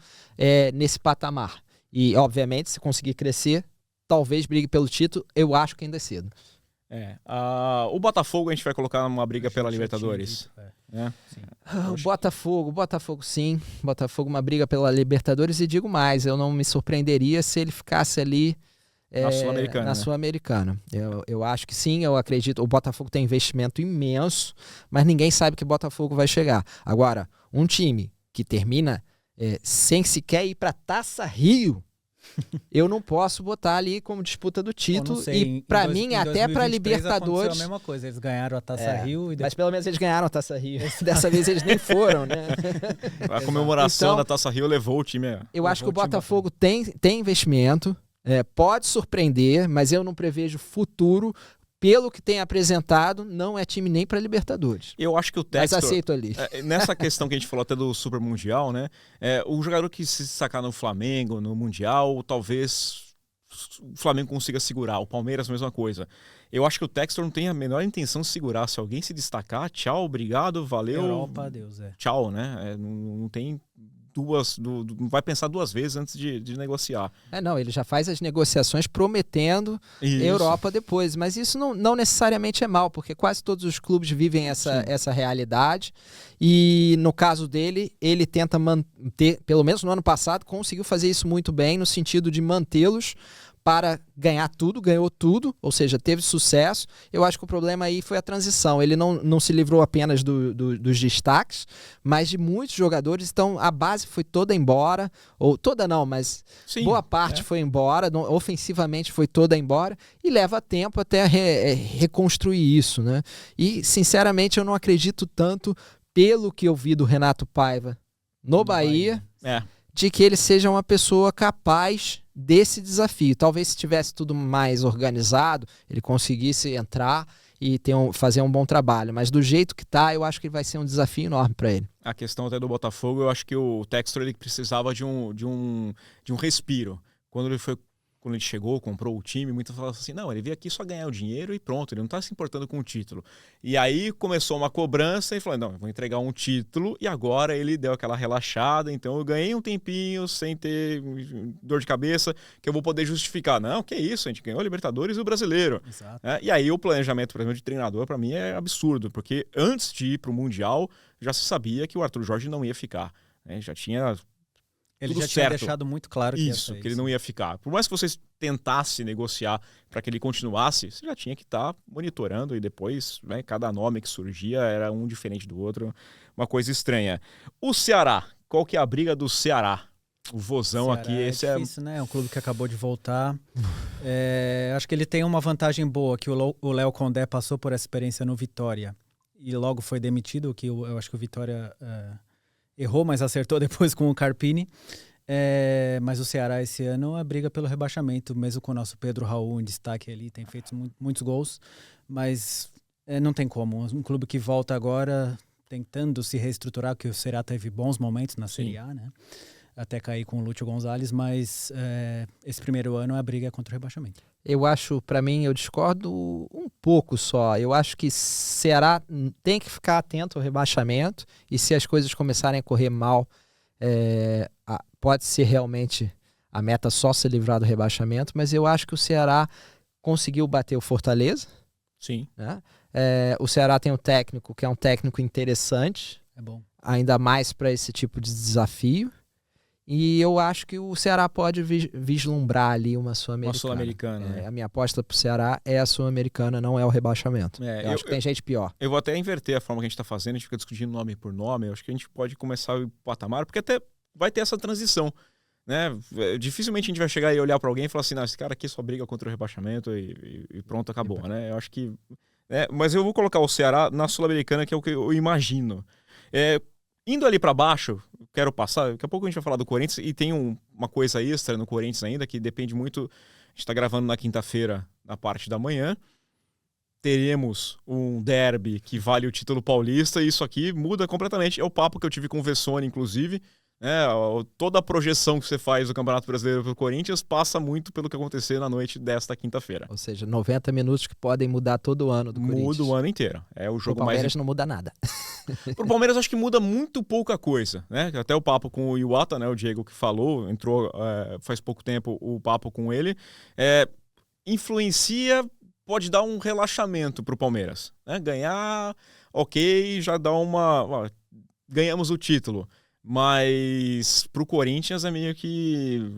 nesse patamar. E, obviamente, se conseguir crescer, talvez brigue pelo título. Eu acho que ainda é cedo. O Botafogo a gente vai colocar numa briga pela Libertadores. O Botafogo sim. Botafogo uma briga pela Libertadores. E digo mais, eu não me surpreenderia se ele ficasse ali... Na Sul-Americana. Eu acho que sim, eu acredito. O Botafogo tem investimento imenso, mas ninguém sabe que o Botafogo vai chegar. Agora, um time que termina sem sequer ir para Taça Rio, eu não posso botar ali como disputa do título. E para mim, até para Libertadores. A mesma coisa, eles ganharam a Taça Rio. Mas pelo menos eles ganharam a Taça Rio. Dessa vez eles nem foram, né? A comemoração da Taça Rio levou o time. Eu acho que o Botafogo tem investimento. Pode surpreender, mas eu não prevejo futuro. Pelo que tem apresentado, não é time nem para Libertadores. Eu acho que o Textor... Mas aceito ali. Nessa questão que a gente falou até do Super Mundial, né? O jogador que se destacar no Flamengo, no Mundial, talvez o Flamengo consiga segurar. O Palmeiras, a mesma coisa. Eu acho que o Textor não tem a menor intenção de segurar. Se alguém se destacar, tchau, obrigado, valeu. Europa, adeus, Tchau, né? Não tem... não vai pensar 2 vezes antes de negociar. Não, ele já faz as negociações prometendo Europa depois, mas isso não necessariamente é mal, porque quase todos os clubes vivem essa realidade e no caso dele, ele tenta manter, pelo menos no ano passado, conseguiu fazer isso muito bem, no sentido de mantê-los para ganhar tudo, ganhou tudo, ou seja, teve sucesso. Eu acho que o problema aí foi a transição. Ele não se livrou apenas dos destaques, mas de muitos jogadores. Então, a base foi toda embora, ou toda não, mas boa parte foi embora, ofensivamente foi toda embora, e leva tempo até reconstruir isso, né? E, sinceramente, eu não acredito tanto pelo que eu vi do Renato Paiva no Bahia, de que ele seja uma pessoa capaz desse desafio. Talvez se tivesse tudo mais organizado, ele conseguisse entrar e fazer um bom trabalho. Mas do jeito que tá, eu acho que vai ser um desafio enorme para ele. A questão até do Botafogo, eu acho que o Textor ele precisava de um respiro. Quando ele chegou, comprou o time, muitos falavam assim, não, ele veio aqui só ganhar o dinheiro e pronto, ele não está se importando com o título. E aí começou uma cobrança e falou, não, eu vou entregar um título, e agora ele deu aquela relaxada, então eu ganhei um tempinho sem ter dor de cabeça, que eu vou poder justificar. Não, que isso, a gente ganhou a Libertadores e o Brasileiro. E aí o planejamento, por exemplo, de treinador, para mim é absurdo, porque antes de ir para o Mundial, já se sabia que o Arthur Jorge não ia ficar. Né? Já tinha... Ele já tinha deixado muito claro que que ele não ia ficar. Por mais que vocês tentassem negociar para que ele continuasse, você já tinha que estar monitorando e depois, né, cada nome que surgia era um diferente do outro, uma coisa estranha. O Ceará, qual que é a briga do Ceará? O Vozão aqui, esse é difícil, né? É um clube que acabou de voltar. Acho que ele tem uma vantagem boa, que o Léo Condé passou por essa experiência no Vitória e logo foi demitido, que eu acho que o Vitória... errou, mas acertou depois com o Carpini. Mas o Ceará esse ano a briga pelo rebaixamento, mesmo com o nosso Pedro Raul em destaque ali, tem feito muitos gols, mas não tem como. Um clube que volta agora tentando se reestruturar, porque o Ceará teve bons momentos na Série A, né? Até cair com o Lúcio Gonzalez, mas esse primeiro ano a briga é contra o rebaixamento. Eu acho, para mim, eu discordo um pouco só. Eu acho que Ceará tem que ficar atento ao rebaixamento e se as coisas começarem a correr mal, pode ser realmente a meta só se livrar do rebaixamento, mas eu acho que o Ceará conseguiu bater o Fortaleza. Sim. Né? O Ceará tem um técnico que é um técnico interessante, é bom. Ainda mais para esse tipo de desafio. E eu acho que o Ceará pode vislumbrar ali uma Sul-Americana. Uma Sul-Americana, né? A minha aposta pro Ceará é a Sul-Americana, não é o rebaixamento. Eu acho que tem gente pior. Eu vou até inverter a forma que a gente está fazendo, a gente fica discutindo nome por nome. Eu acho que a gente pode começar o patamar, porque até vai ter essa transição. Né? Dificilmente a gente vai chegar e olhar para alguém e falar assim, não, esse cara aqui só briga contra o rebaixamento e pronto, acabou. Né? Eu acho que... mas eu vou colocar o Ceará na Sul-Americana, que é o que eu imagino. Indo ali para baixo, quero passar, daqui a pouco a gente vai falar do Corinthians e tem uma coisa extra no Corinthians ainda, que depende muito, a gente está gravando na quinta-feira, na parte da manhã, teremos um derby que vale o título paulista e isso aqui muda completamente, é o papo que eu tive com o Vessone, inclusive, toda a projeção que você faz do Campeonato Brasileiro para o Corinthians passa muito pelo que aconteceu na noite desta quinta-feira. Ou seja, 90 minutos que podem mudar todo o ano do Corinthians. Muda o ano inteiro. É o jogo mais... O Palmeiras não muda nada. Pro Palmeiras acho que muda muito pouca coisa, né? Até o papo com o Iwata, né? O Diego que falou, entrou faz pouco tempo o papo com ele. Influencia, pode dar um relaxamento pro Palmeiras. Né? Ganhar, ok, já dá uma... ganhamos o título. Mas pro Corinthians é meio que...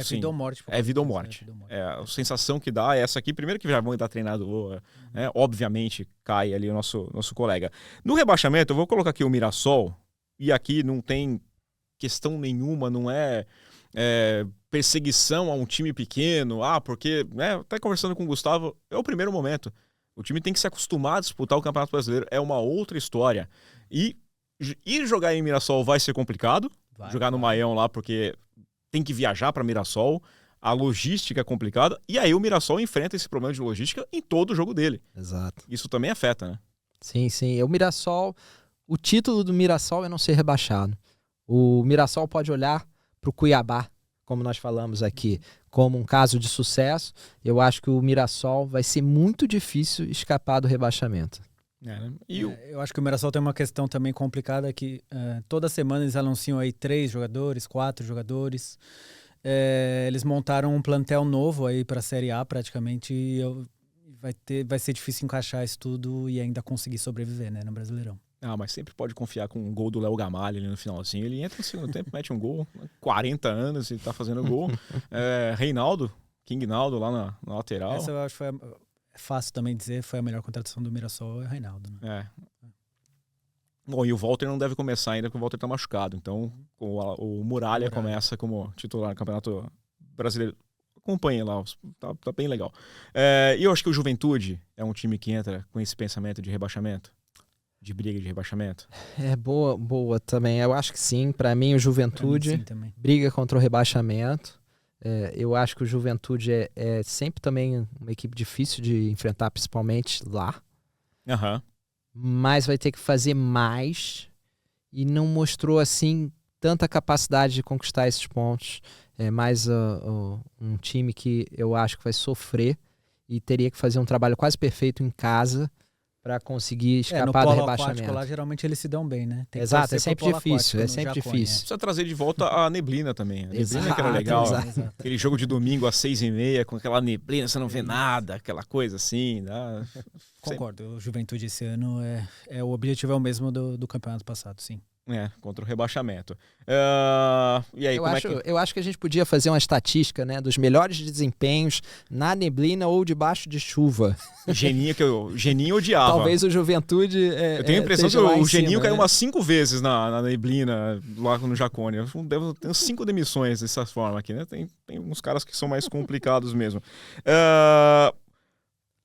vida ou morte. É vida ou morte. A sensação que dá é essa aqui. Primeiro que já vão dar treinador, né? Obviamente cai ali o nosso colega. No rebaixamento, eu vou colocar aqui o Mirassol, e aqui não tem questão nenhuma, não é perseguição a um time pequeno, porque, né, até conversando com o Gustavo, é o primeiro momento. O time tem que se acostumar a disputar o Campeonato Brasileiro, é uma outra história. E ir jogar em Mirassol vai ser complicado, jogar no Maião lá, porque tem que viajar para Mirassol, a logística é complicada, e aí o Mirassol enfrenta esse problema de logística em todo o jogo dele. Exato. Isso também afeta, né? Sim. O Mirassol, o título do Mirassol é não ser rebaixado. O Mirassol pode olhar para o Cuiabá, como nós falamos aqui, como um caso de sucesso. Eu acho que o Mirassol vai ser muito difícil escapar do rebaixamento. Né? Eu acho que o Mirassol tem uma questão também complicada que toda semana eles anunciam aí 3 jogadores, 4 jogadores. Eles montaram um plantel novo aí para a Série A praticamente e vai ser difícil encaixar isso tudo e ainda conseguir sobreviver, né, no Brasileirão. Mas sempre pode confiar com um gol do Léo Gamalho ali no finalzinho. Ele entra no segundo tempo, mete um gol, 40 anos e tá fazendo gol. Reinaldo, King Naldo lá na lateral. Essa eu acho que foi fácil também dizer, foi a melhor contratação do Mirassol, é o Reinaldo. Né? Bom, e o Walter não deve começar ainda, porque o Walter tá machucado. Então, o Muralha começa como titular no Campeonato Brasileiro. Acompanhe lá, tá bem legal. E eu acho que o Juventude é um time que entra com esse pensamento de rebaixamento. de briga de rebaixamento? É boa também. Eu acho que sim. Para mim, o Juventude Pra mim, sim, também. briga contra o rebaixamento. Eu acho que o Juventude é sempre também uma equipe difícil de enfrentar, principalmente lá. Aham. Mas vai ter que fazer mais e não mostrou assim tanta capacidade de conquistar esses pontos. É mais um time que eu acho que vai sofrer e teria que fazer um trabalho quase perfeito em casa para conseguir escapar no do polo rebaixamento. aquático lá, geralmente eles se dão bem, né? Tem que Exato, torcer é sempre pro polo difícil, aquático é no sempre Jacone, difícil. Precisa trazer de volta a neblina também. A neblina Exato, que era legal. exato. Aquele jogo de domingo às 6h30, com aquela neblina, você não vê nada, aquela coisa assim. Concordo, o Juventude esse ano o objetivo é o mesmo do campeonato passado, sim. Contra o rebaixamento. E aí, Eu acho que a gente podia fazer uma estatística, né, dos melhores desempenhos na neblina ou debaixo de chuva. Geninho odiava. Talvez o Juventude. Eu tenho a impressão que o Geninho cima, caiu né? umas 5 vezes na neblina lá no Jacone. Eu tenho 5 demissões dessa forma aqui, né? Tem uns caras que são mais complicados mesmo.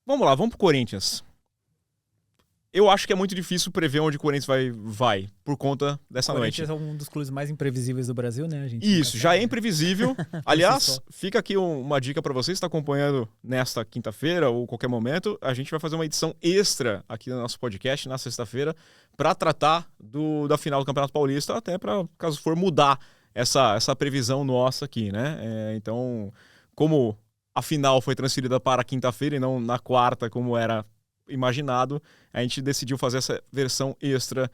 Vamos lá, vamos pro Corinthians. Eu acho que é muito difícil prever onde o Corinthians vai por conta dessa noite. O Corinthians é um dos clubes mais imprevisíveis do Brasil, né? Isso, já é imprevisível. Aliás, fica aqui uma dica para você que está acompanhando nesta quinta-feira ou qualquer momento. A gente vai fazer uma edição extra aqui no nosso podcast na sexta-feira para tratar da final do Campeonato Paulista, até para caso for mudar essa previsão nossa aqui, né? Então, como a final foi transferida para quinta-feira e não na quarta, como era imaginado, a gente decidiu fazer essa versão extra.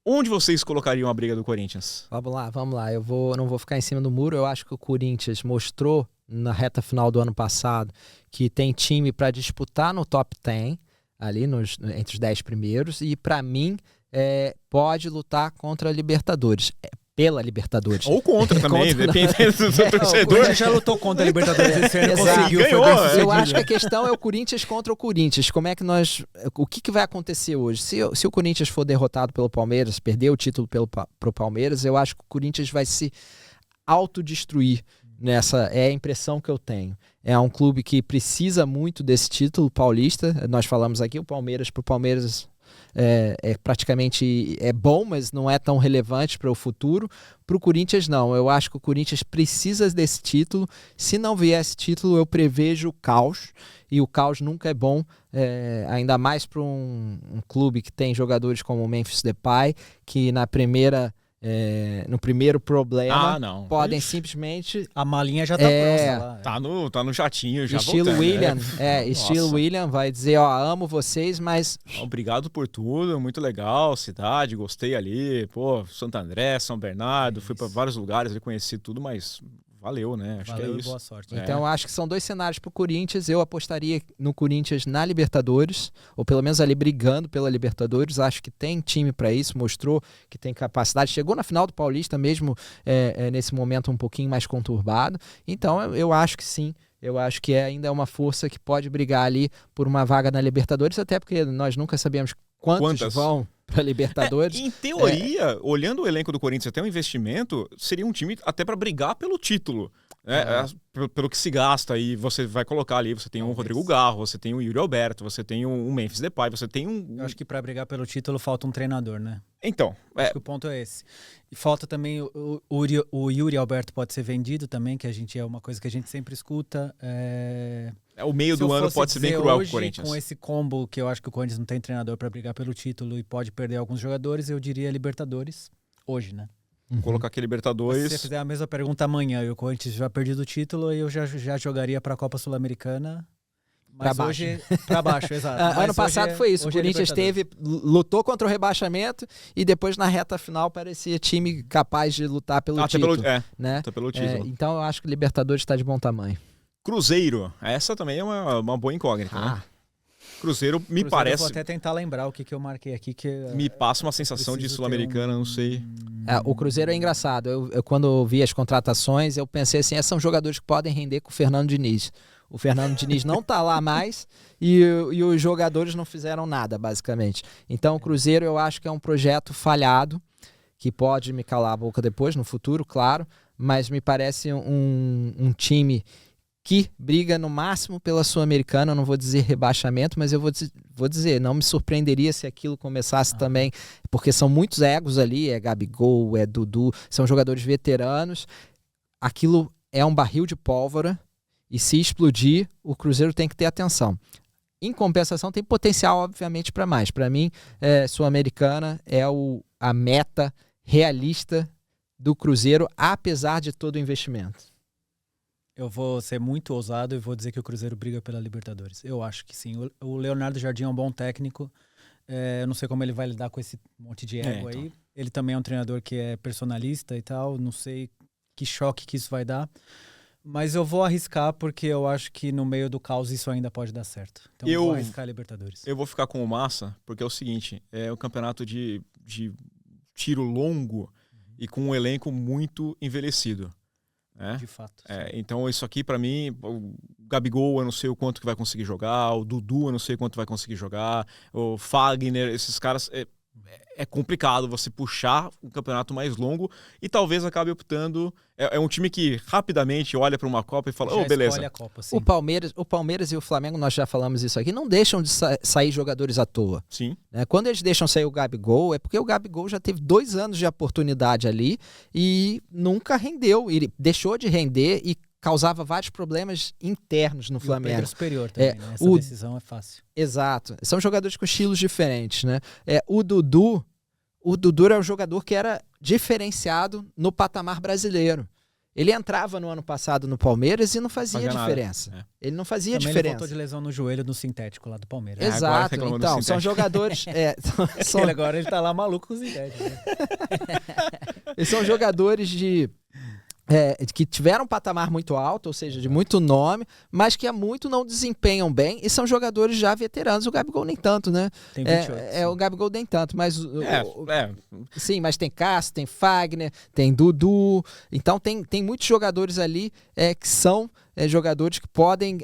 Onde vocês colocariam a briga do Corinthians? Vamos lá. Eu não vou ficar em cima do muro. Eu acho que o Corinthians mostrou na reta final do ano passado que tem time para disputar no top 10, ali entre os 10 primeiros, e para mim pode lutar contra a Libertadores. Pela Libertadores. Ou contra também, dependendo do torcedor. O Corinthians já lutou contra a Libertadores esse ano, Exato. conseguiu. Ganhou, Eu acho que a questão é o Corinthians contra o Corinthians. Como é que o que vai acontecer hoje? Se o Corinthians for derrotado pelo Palmeiras, perder o título pro Palmeiras, eu acho que o Corinthians vai se autodestruir. É a impressão que eu tenho. É um clube que precisa muito desse título paulista. Nós falamos aqui, pro Palmeiras praticamente bom, mas não é tão relevante para o futuro. Para o Corinthians, não. Eu acho que o Corinthians precisa desse título. Se não vier esse título, eu prevejo caos. E o caos nunca é bom, ainda mais para um clube que tem jogadores como o Memphis Depay, que no primeiro problema podem simplesmente... A malinha já tá pronta lá. Tá no jatinho, já estilo voltando. William, estilo William vai dizer, amo vocês, mas... Obrigado por tudo, muito legal, cidade, gostei ali, Santo André, São Bernardo, fui para vários lugares, conheci tudo, mas valeu, né? Acho Valeu, que é isso. Boa sorte. Então eu acho que são dois cenários pro Corinthians. Eu apostaria no Corinthians na Libertadores, ou pelo menos ali brigando pela Libertadores. Acho que tem time para isso, mostrou que tem capacidade. Chegou na final do Paulista mesmo, nesse momento um pouquinho mais conturbado. Então eu acho que sim. Eu acho que ainda é uma força que pode brigar ali por uma vaga na Libertadores, até porque nós nunca sabemos quantas vão para Libertadores. Em teoria, olhando o elenco do Corinthians até o investimento, seria um time até para brigar pelo título. Pelo que se gasta aí, você vai colocar ali, você tem um Rodrigo Garro, você tem um Yuri Alberto, você tem um Memphis Depay, você tem Eu acho que para brigar pelo título falta um treinador, né? Então, acho que o ponto é esse. E falta também o Yuri Alberto pode ser vendido também, que é uma coisa que a gente sempre escuta. O meio do ano pode ser bem cruel pro Corinthians. Com esse combo que eu acho que o Corinthians não tem treinador para brigar pelo título e pode perder alguns jogadores, eu diria Libertadores hoje, né? Colocar aqui Libertadores. Se você fizer a mesma pergunta amanhã e o Corinthians já perdido o título, eu já jogaria para a Copa Sul-Americana. Mas pra hoje, para baixo, exato. Ano passado foi isso. O Corinthians lutou contra o rebaixamento e depois na reta final parecia time capaz de lutar pelo título. Né? Pelo título. Então eu acho que o Libertadores está de bom tamanho. Cruzeiro. Essa também é uma boa incógnita, né? Cruzeiro me parece... Eu vou até tentar lembrar o que eu marquei aqui. Me passa uma sensação de Sul-Americana, não sei. O Cruzeiro é engraçado. Eu quando vi as contratações, eu pensei assim, são jogadores que podem render com o Fernando Diniz. O Fernando Diniz não tá lá mais e os jogadores não fizeram nada, basicamente. Então o Cruzeiro eu acho que é um projeto falhado, que pode me calar a boca depois, no futuro, claro, mas me parece um time que briga no máximo pela Sul-Americana. Eu não vou dizer rebaixamento, mas eu vou dizer, não me surpreenderia se aquilo começasse também, porque são muitos egos ali, é Gabigol, é Dudu, são jogadores veteranos. Aquilo é um barril de pólvora e se explodir, o Cruzeiro tem que ter atenção. Em compensação, tem potencial, obviamente, para mais. Para mim, Sul-Americana é a meta realista do Cruzeiro, apesar de todo o investimento. Eu vou ser muito ousado e vou dizer que o Cruzeiro briga pela Libertadores. Eu acho que sim. O Leonardo Jardim é um bom técnico. Eu não sei como ele vai lidar com esse monte de ego aí. Então. Ele também é um treinador que é personalista e tal. Não sei que choque que isso vai dar. Mas eu vou arriscar porque eu acho que no meio do caos isso ainda pode dar certo. Então eu vou arriscar a Libertadores. Eu vou ficar com o Massa, porque é o seguinte, é um campeonato de tiro longo e com um elenco muito envelhecido. De fato. Então isso aqui pra mim, o Gabigol eu não sei o quanto que vai conseguir jogar, o Dudu eu não sei quanto vai conseguir jogar, o Fagner, esses caras, é complicado você puxar um campeonato mais longo e talvez acabe optando, é um time que rapidamente olha para uma Copa e fala, beleza. A Copa, o Palmeiras e o Flamengo, nós já falamos isso aqui, não deixam de sair jogadores à toa. Sim. Quando eles deixam sair o Gabigol, é porque o Gabigol já teve 2 anos de oportunidade ali e nunca rendeu, ele deixou de render e causava vários problemas internos no Flamengo. O Pedro superior também, né? Essa decisão é fácil. Exato. São jogadores com estilos diferentes, né? O Dudu é um jogador que era diferenciado no patamar brasileiro. Ele entrava no ano passado no Palmeiras e não fazia diferença. Ele não fazia também diferença. Ele voltou de lesão no joelho no sintético lá do Palmeiras. Exato. Então, são jogadores... Agora ele tá lá maluco com o sintético. Né? Eles são jogadores que tiveram um patamar muito alto, ou seja, de muito nome, mas que há muito não desempenham bem e são jogadores já veteranos. O Gabigol nem tanto, né? Tem 28. O Gabigol nem tanto, mas... Sim, mas tem Cássio, tem Fagner, tem Dudu. Então tem muitos jogadores ali que são jogadores que podem...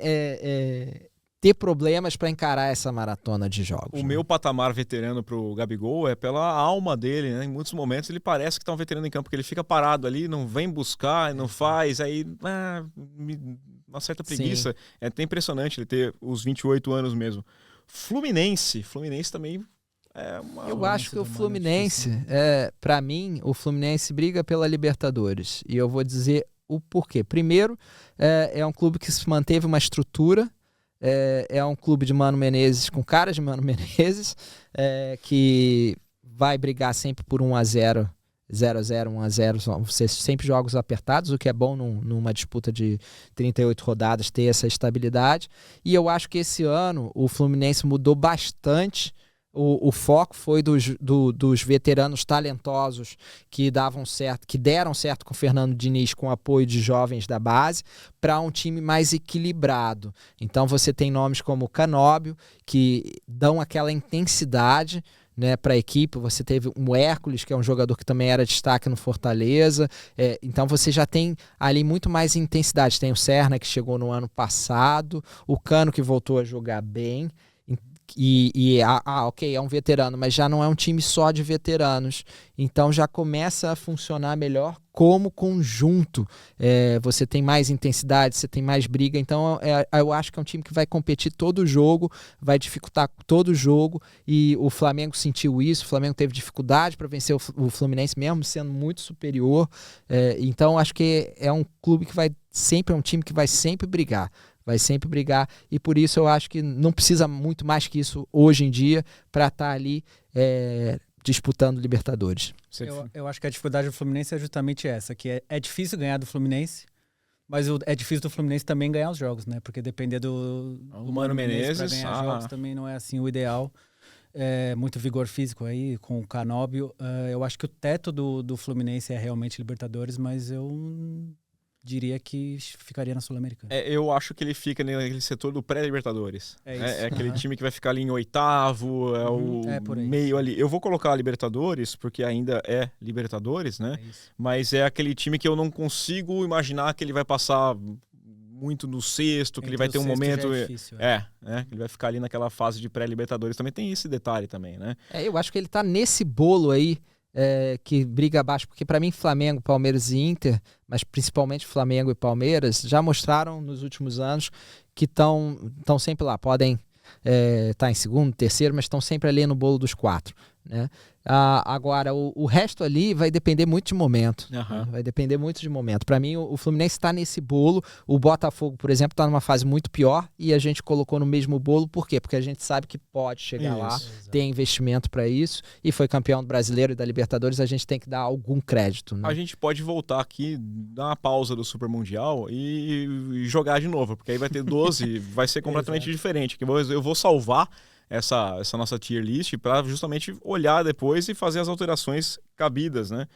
ter problemas para encarar essa maratona de jogos. O meu patamar veterano pro Gabigol é pela alma dele, né? Em muitos momentos ele parece que tá um veterano em campo, porque ele fica parado ali, não vem buscar, não faz, aí uma certa preguiça. Sim. É até impressionante ele ter os 28 anos mesmo. Fluminense também é uma... Eu acho que o Fluminense, para mim, o Fluminense briga pela Libertadores. E eu vou dizer o porquê. Primeiro, é um clube que se manteve uma estrutura. É um clube de Mano Menezes, com cara de Mano Menezes, que vai brigar sempre por 1-0, 0-0, 1-0, vão ser sempre jogos apertados, o que é bom numa disputa de 38 rodadas ter essa estabilidade. E eu acho que esse ano o Fluminense mudou bastante. O foco foi dos veteranos talentosos que deram certo com o Fernando Diniz, com o apoio de jovens da base, para um time mais equilibrado. Então você tem nomes como o Canóbio, que dão aquela intensidade, né, para a equipe. Você teve o Hércules, que é um jogador que também era destaque no Fortaleza. Então você já tem ali muito mais intensidade. Tem o Serna, que chegou no ano passado, o Cano, que voltou a jogar bem. Ok, é um veterano, mas já não é um time só de veteranos, então já começa a funcionar melhor como conjunto. Você tem mais intensidade, você tem mais briga, então eu acho que é um time que vai competir todo o jogo, vai dificultar todo o jogo, e o Flamengo sentiu isso. O Flamengo teve dificuldade para vencer o Fluminense, mesmo sendo muito superior. Então acho que é um clube que é um time que vai sempre brigar. E por isso eu acho que não precisa muito mais que isso hoje em dia para estar ali disputando Libertadores. Eu acho que a dificuldade do Fluminense é justamente essa, que é difícil ganhar do Fluminense, mas é difícil do Fluminense também ganhar os jogos, né? Porque depender do Mano Menezes para ganhar jogos também não é assim o ideal. Muito vigor físico aí com o Canóbio. Eu acho que o teto do Fluminense é realmente Libertadores, mas eu diria que ficaria na Sul-Americana. Eu acho que ele fica naquele setor do pré-Libertadores. É aquele time que vai ficar ali em oitavo, por aí. meio ali. Eu vou colocar a Libertadores, porque ainda é Libertadores, né? Mas é aquele time que eu não consigo imaginar que ele vai passar muito no sexto, que ele vai ter um momento... difícil, ele vai ficar ali naquela fase de pré-Libertadores. Também tem esse detalhe também, né? Eu acho que ele tá nesse bolo aí, que briga abaixo, porque para mim Flamengo, Palmeiras e Inter, mas principalmente Flamengo e Palmeiras, já mostraram nos últimos anos que estão sempre lá, podem estar em segundo, terceiro, mas estão sempre ali no bolo dos 4, né? Agora, o resto ali vai depender muito de momento. Uhum. Vai depender muito de momento. Para mim, o Fluminense está nesse bolo. O Botafogo, por exemplo, está numa fase muito pior e a gente colocou no mesmo bolo. Por quê? Porque a gente sabe que pode chegar lá, tem investimento para isso e foi campeão do Brasileiro e da Libertadores. A gente tem que dar algum crédito, né? A gente pode voltar aqui, dar uma pausa do Super Mundial e jogar de novo, porque aí vai ter 12, vai ser completamente diferente. Eu vou salvar essa nossa tier list para justamente olhar depois e fazer as alterações cabidas, né?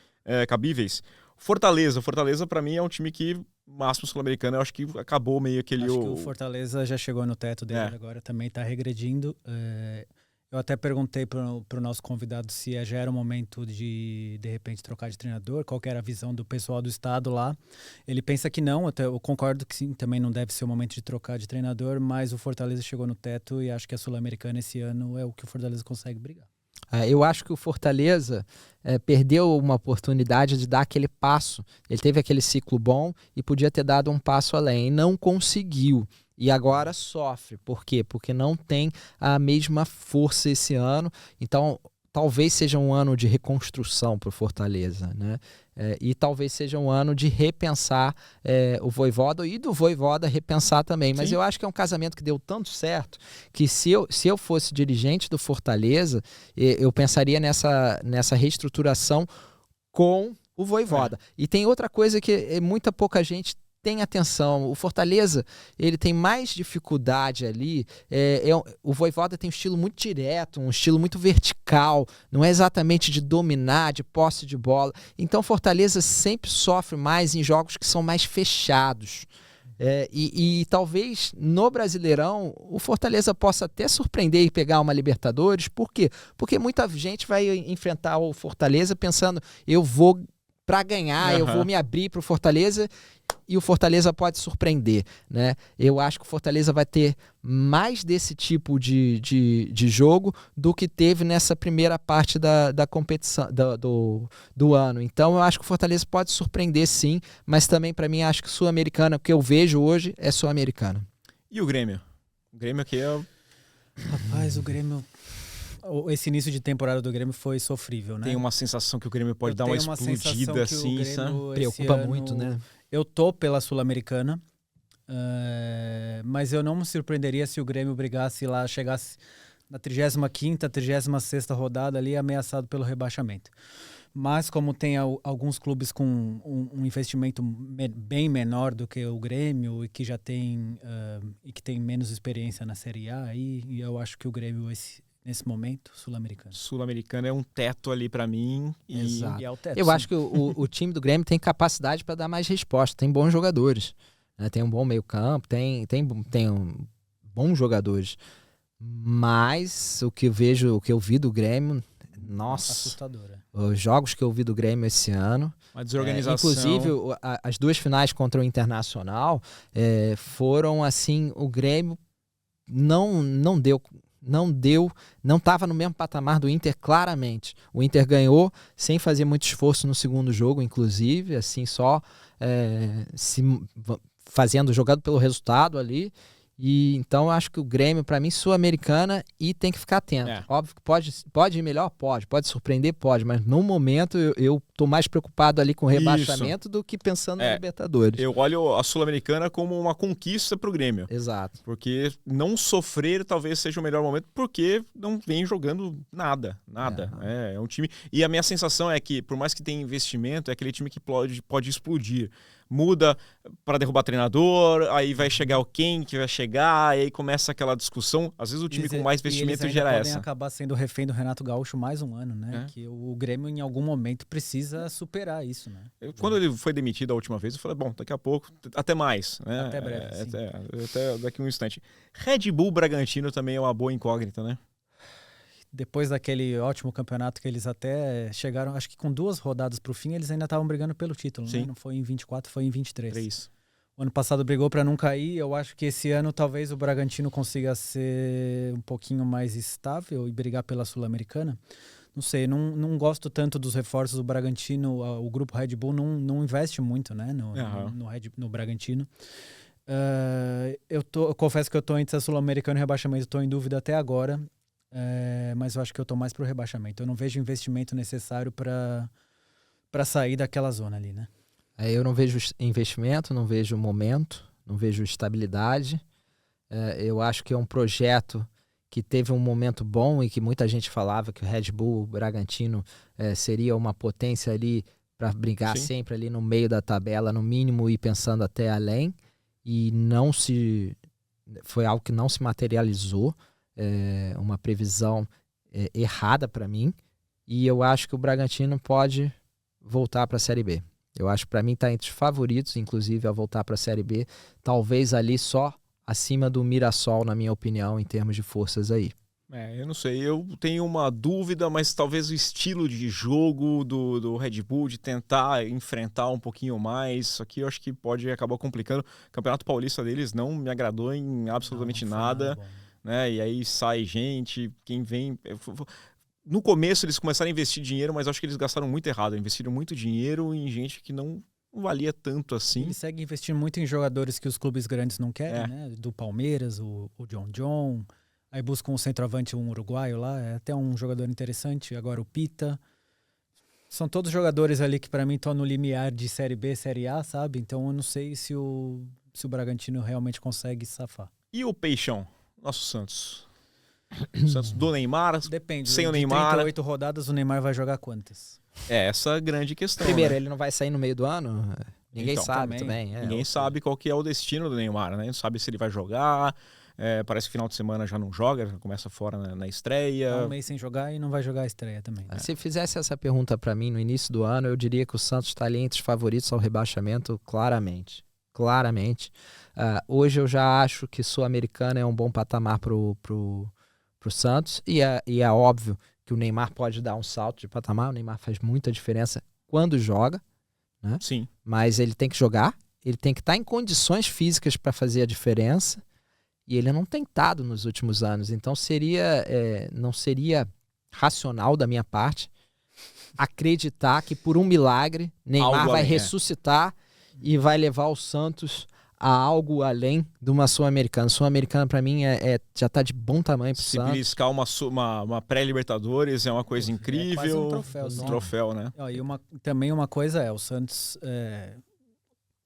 Cabíveis. Fortaleza para mim é um time que, máximo sul-americano, eu acho que acabou meio aquele... Acho que o Fortaleza já chegou no teto dele, agora também está regredindo. Eu até perguntei para o nosso convidado se já era o momento de repente, trocar de treinador, qual que era a visão do pessoal do estado lá. Ele pensa que não, eu concordo que sim, também não deve ser o momento de trocar de treinador, mas o Fortaleza chegou no teto e acho que a Sul-Americana esse ano é o que o Fortaleza consegue brigar. Eu acho que o Fortaleza perdeu uma oportunidade de dar aquele passo. Ele teve aquele ciclo bom e podia ter dado um passo além, e não conseguiu. E agora sofre. Por quê? Porque não tem a mesma força esse ano. Então, talvez seja um ano de reconstrução para o Fortaleza, né? E talvez seja um ano de repensar o Vojvoda e do Vojvoda repensar também. Mas eu acho que é um casamento que deu tanto certo que se eu fosse dirigente do Fortaleza, eu pensaria nessa reestruturação com o Vojvoda. E tem outra coisa que muita pouca gente tem atenção. O Fortaleza, ele tem mais dificuldade ali. O Vojvoda tem um estilo muito direto, um estilo muito vertical, não é exatamente de dominar, de posse de bola. Então, Fortaleza sempre sofre mais em jogos que são mais fechados. E talvez no Brasileirão o Fortaleza possa até surpreender e pegar uma Libertadores. Por quê? Porque muita gente vai enfrentar o Fortaleza pensando, eu vou para ganhar, eu vou me abrir para o Fortaleza, e o Fortaleza pode surpreender, né? Eu acho que o Fortaleza vai ter mais desse tipo de jogo do que teve nessa primeira parte da competição do ano. Então eu acho que o Fortaleza pode surpreender sim, mas também para mim acho que Sul-Americana, o que eu vejo hoje é Sul-Americana. E o Grêmio? O Grêmio aqui é... Rapaz, o Grêmio... Esse início de temporada do Grêmio foi sofrível, né? Tem uma sensação que o Grêmio pode dar uma explodida assim, sabe? Preocupa muito, né? Eu tô pela Sul-Americana, mas eu não me surpreenderia se o Grêmio brigasse lá, chegasse na 35ª, 36ª rodada ali, ameaçado pelo rebaixamento. Mas como tem alguns clubes com um investimento bem menor do que o Grêmio e que já tem e que tem menos experiência na Série A, aí eu acho que o Grêmio nesse momento, Sul-Americano. Sul-Americano é um teto ali pra mim. Exato. E é o teto, eu acho que o time do Grêmio tem capacidade para dar mais resposta. Tem bons jogadores, né? Tem um bom meio campo, tem bons jogadores. Mas o que eu vi do Grêmio, nossa, assustadora. Os jogos que eu vi do Grêmio esse ano, uma desorganização. Inclusive as duas finais contra o Internacional foram assim, o Grêmio não estava no mesmo patamar do Inter, claramente. O Inter ganhou sem fazer muito esforço no segundo jogo, inclusive, assim, só jogando pelo resultado ali. E então eu acho que o Grêmio, para mim, Sul-Americana, e tem que ficar atento. Óbvio que pode ir melhor? Pode surpreender? Pode, mas no momento eu tô mais preocupado ali com o rebaixamento do que pensando na Libertadores. Eu olho a Sul-Americana como uma conquista pro Grêmio. Exato. Porque não sofrer talvez seja o melhor momento, porque não vem jogando nada. É um time... E a minha sensação é que, por mais que tenha investimento, é aquele time que pode explodir. Muda para derrubar treinador, aí vai chegar quem que vai chegar, e aí começa aquela discussão. Às vezes o time com mais investimento gera essa. Podem acabar sendo refém do Renato Gaúcho mais um ano, né? Que o Grêmio em algum momento precisa superar isso, né? Quando ele foi demitido a última vez, eu falei, bom, daqui a pouco, até mais. Né? Até breve, até daqui a um instante. Red Bull Bragantino também é uma boa incógnita, né? Depois daquele ótimo campeonato que eles até chegaram, acho que com 2 rodadas pro fim, eles ainda estavam brigando pelo título, né? Não foi em 24, foi em 23. O ano passado brigou para não cair. Eu acho que esse ano talvez o Bragantino consiga ser um pouquinho mais estável e brigar pela Sul-Americana. não sei, não gosto tanto dos reforços do Bragantino. O grupo Red Bull não investe muito, né, no Bragantino. Eu confesso que eu tô entre a Sul-Americana e o rebaixamento, estou em dúvida até agora, mas eu acho que eu tô mais pro rebaixamento. Eu não vejo investimento necessário para sair daquela zona ali, né? Eu não vejo investimento, não vejo momento, não vejo estabilidade. Eu acho que é um projeto que teve um momento bom e que muita gente falava que o Red Bull, o Bragantino, seria uma potência ali para brigar sempre ali no meio da tabela, no mínimo, e pensando até além. E foi algo que não se materializou, uma previsão errada para mim. E eu acho que o Bragantino pode voltar para a Série B. Eu acho que para mim está entre os favoritos, inclusive, a voltar para a Série B. Talvez ali só acima do Mirassol, na minha opinião, em termos de forças aí. Eu não sei, eu tenho uma dúvida, mas talvez o estilo de jogo do Red Bull, de tentar enfrentar um pouquinho mais, isso aqui eu acho que pode acabar complicando. O Campeonato Paulista deles não me agradou em absolutamente nada, né? E aí sai gente, quem vem... No começo eles começaram a investir dinheiro, mas acho que eles gastaram muito errado, investiram muito dinheiro em gente que não valia tanto assim. Eles seguem investindo muito em jogadores que os clubes grandes não querem, né? Do Palmeiras, o John. Aí buscam um centroavante, um uruguaio lá, é até um jogador interessante. Agora o Pita. São todos jogadores ali que para mim estão no limiar de Série B, Série A, sabe? Então eu não sei se o Bragantino realmente consegue safar. E o Peixão, nosso Santos? O Santos do Neymar, depende, sem o Neymar. 38 rodadas, o Neymar vai jogar quantas? Essa é a grande questão. Primeiro, né? Ele não vai sair no meio do ano? Ninguém então, sabe também. Ninguém sabe qual que é o destino do Neymar, né? Não sabe se ele vai jogar. Parece que final de semana já não joga, já começa fora na estreia. Tá um mês sem jogar e não vai jogar a estreia também. Se fizesse essa pergunta para mim no início do ano, eu diria que o Santos está ali entre os favoritos ao rebaixamento, claramente. Hoje eu já acho que Sul-Americana é um bom patamar pro Santos, e é óbvio que o Neymar pode dar um salto de patamar. O Neymar faz muita diferença quando joga, né? Sim. Mas ele tem que jogar, ele tem que estar em condições físicas para fazer a diferença, e ele não tem estado nos últimos anos. Então não seria racional da minha parte acreditar que por um milagre Neymar vai ressuscitar e vai levar o Santos a algo além de uma Sul-Americana. Sul-Americana, para mim, já está de bom tamanho pro Santos. Se beliscar uma pré-Libertadores é uma coisa incrível. É quase um troféu, né? E também uma coisa o Santos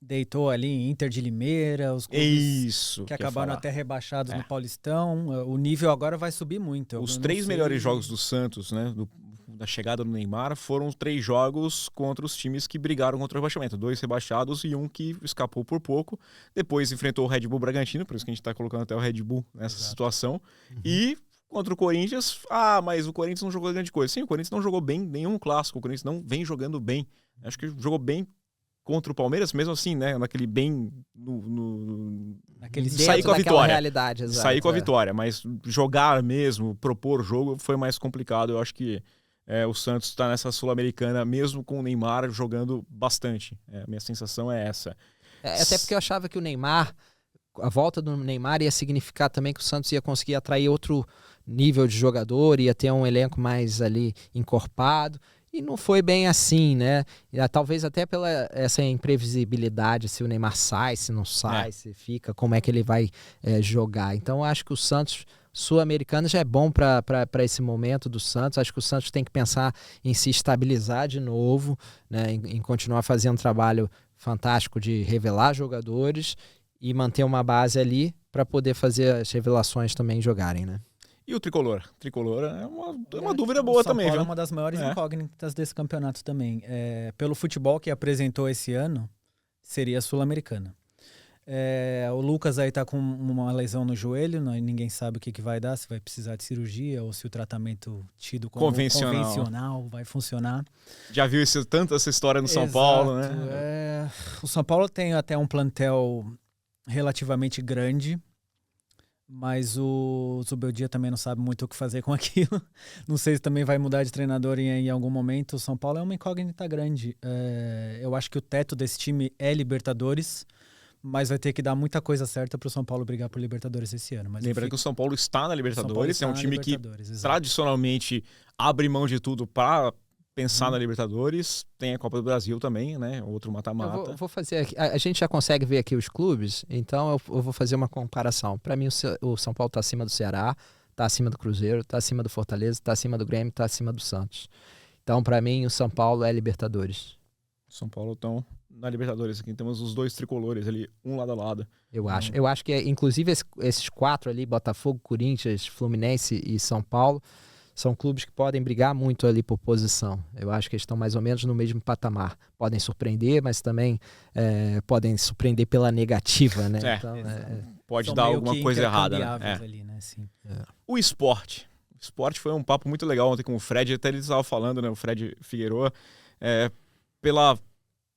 deitou ali em Inter de Limeira, os clubes que acabaram até rebaixados no Paulistão. O nível agora vai subir muito. Os 3 melhores jogos do Santos, né, da chegada do Neymar, foram 3 jogos contra os times que brigaram contra o rebaixamento. 2 rebaixados e um que escapou por pouco. Depois enfrentou o Red Bull Bragantino, por isso que a gente está colocando até o Red Bull nessa situação. E contra o Corinthians, mas o Corinthians não jogou grande coisa. Sim, o Corinthians não jogou bem nenhum clássico. O Corinthians não vem jogando bem. Acho que jogou bem contra o Palmeiras, mesmo assim, né? Naquele bem... sair com a vitória. Realidade, exato, sair com a vitória, mas jogar mesmo, propor o jogo, foi mais complicado. Eu acho que o Santos está nessa Sul-Americana, mesmo com o Neymar jogando bastante. A minha sensação é essa. Até porque eu achava que o Neymar, a volta do Neymar ia significar também que o Santos ia conseguir atrair outro nível de jogador, ia ter um elenco mais ali encorpado. E não foi bem assim, né? Talvez até pela essa imprevisibilidade, se o Neymar sai, se não sai, se fica, como é que ele vai jogar. Então eu acho que o Santos Sul-Americano já é bom para esse momento do Santos. Acho que o Santos tem que pensar em se estabilizar de novo, né? Em continuar fazendo um trabalho fantástico de revelar jogadores e manter uma base ali para poder fazer as revelações também jogarem, né? E o Tricolor? Tricolor é uma dúvida boa também, viu? É uma das maiores incógnitas desse campeonato também. Pelo futebol que apresentou esse ano, seria a Sul-Americana. O Lucas aí tá com uma lesão no joelho, ninguém sabe o que vai dar, se vai precisar de cirurgia ou se o tratamento tido como convencional vai funcionar. Já viu tanto essa história no São Paulo, né? O São Paulo tem até um plantel relativamente grande, mas o Zubeldia também não sabe muito o que fazer com aquilo. Não sei se também vai mudar de treinador em algum momento. O São Paulo é uma incógnita grande. Eu acho que o teto desse time é Libertadores, mas vai ter que dar muita coisa certa para o São Paulo brigar por Libertadores esse ano. Mas Lembrando que o São Paulo está na Libertadores, é um time que exato. tradicionalmente abre mão de tudo para pensar na Libertadores. Tem a Copa do Brasil também, né? Outro mata-mata. Eu vou fazer aqui. A gente já consegue ver aqui os clubes, então eu vou fazer uma comparação. Para mim, o São Paulo está acima do Ceará, está acima do Cruzeiro, está acima do Fortaleza, está acima do Grêmio, está acima do Santos. Então, para mim, o São Paulo é Libertadores. São Paulo estão na Libertadores. Aqui temos os dois tricolores ali, um lado a lado. Eu acho que, inclusive, esses 4 ali, Botafogo, Corinthians, Fluminense e São Paulo, são clubes que podem brigar muito ali por posição. Eu acho que eles estão mais ou menos no mesmo patamar. Podem surpreender, mas também podem surpreender pela negativa, né? Então, pode dar alguma coisa errada, né? Ali, né? Sim. O esporte. O esporte foi um papo muito legal ontem com o Fred, até ele estava falando, né? O Fred Figueroa, pela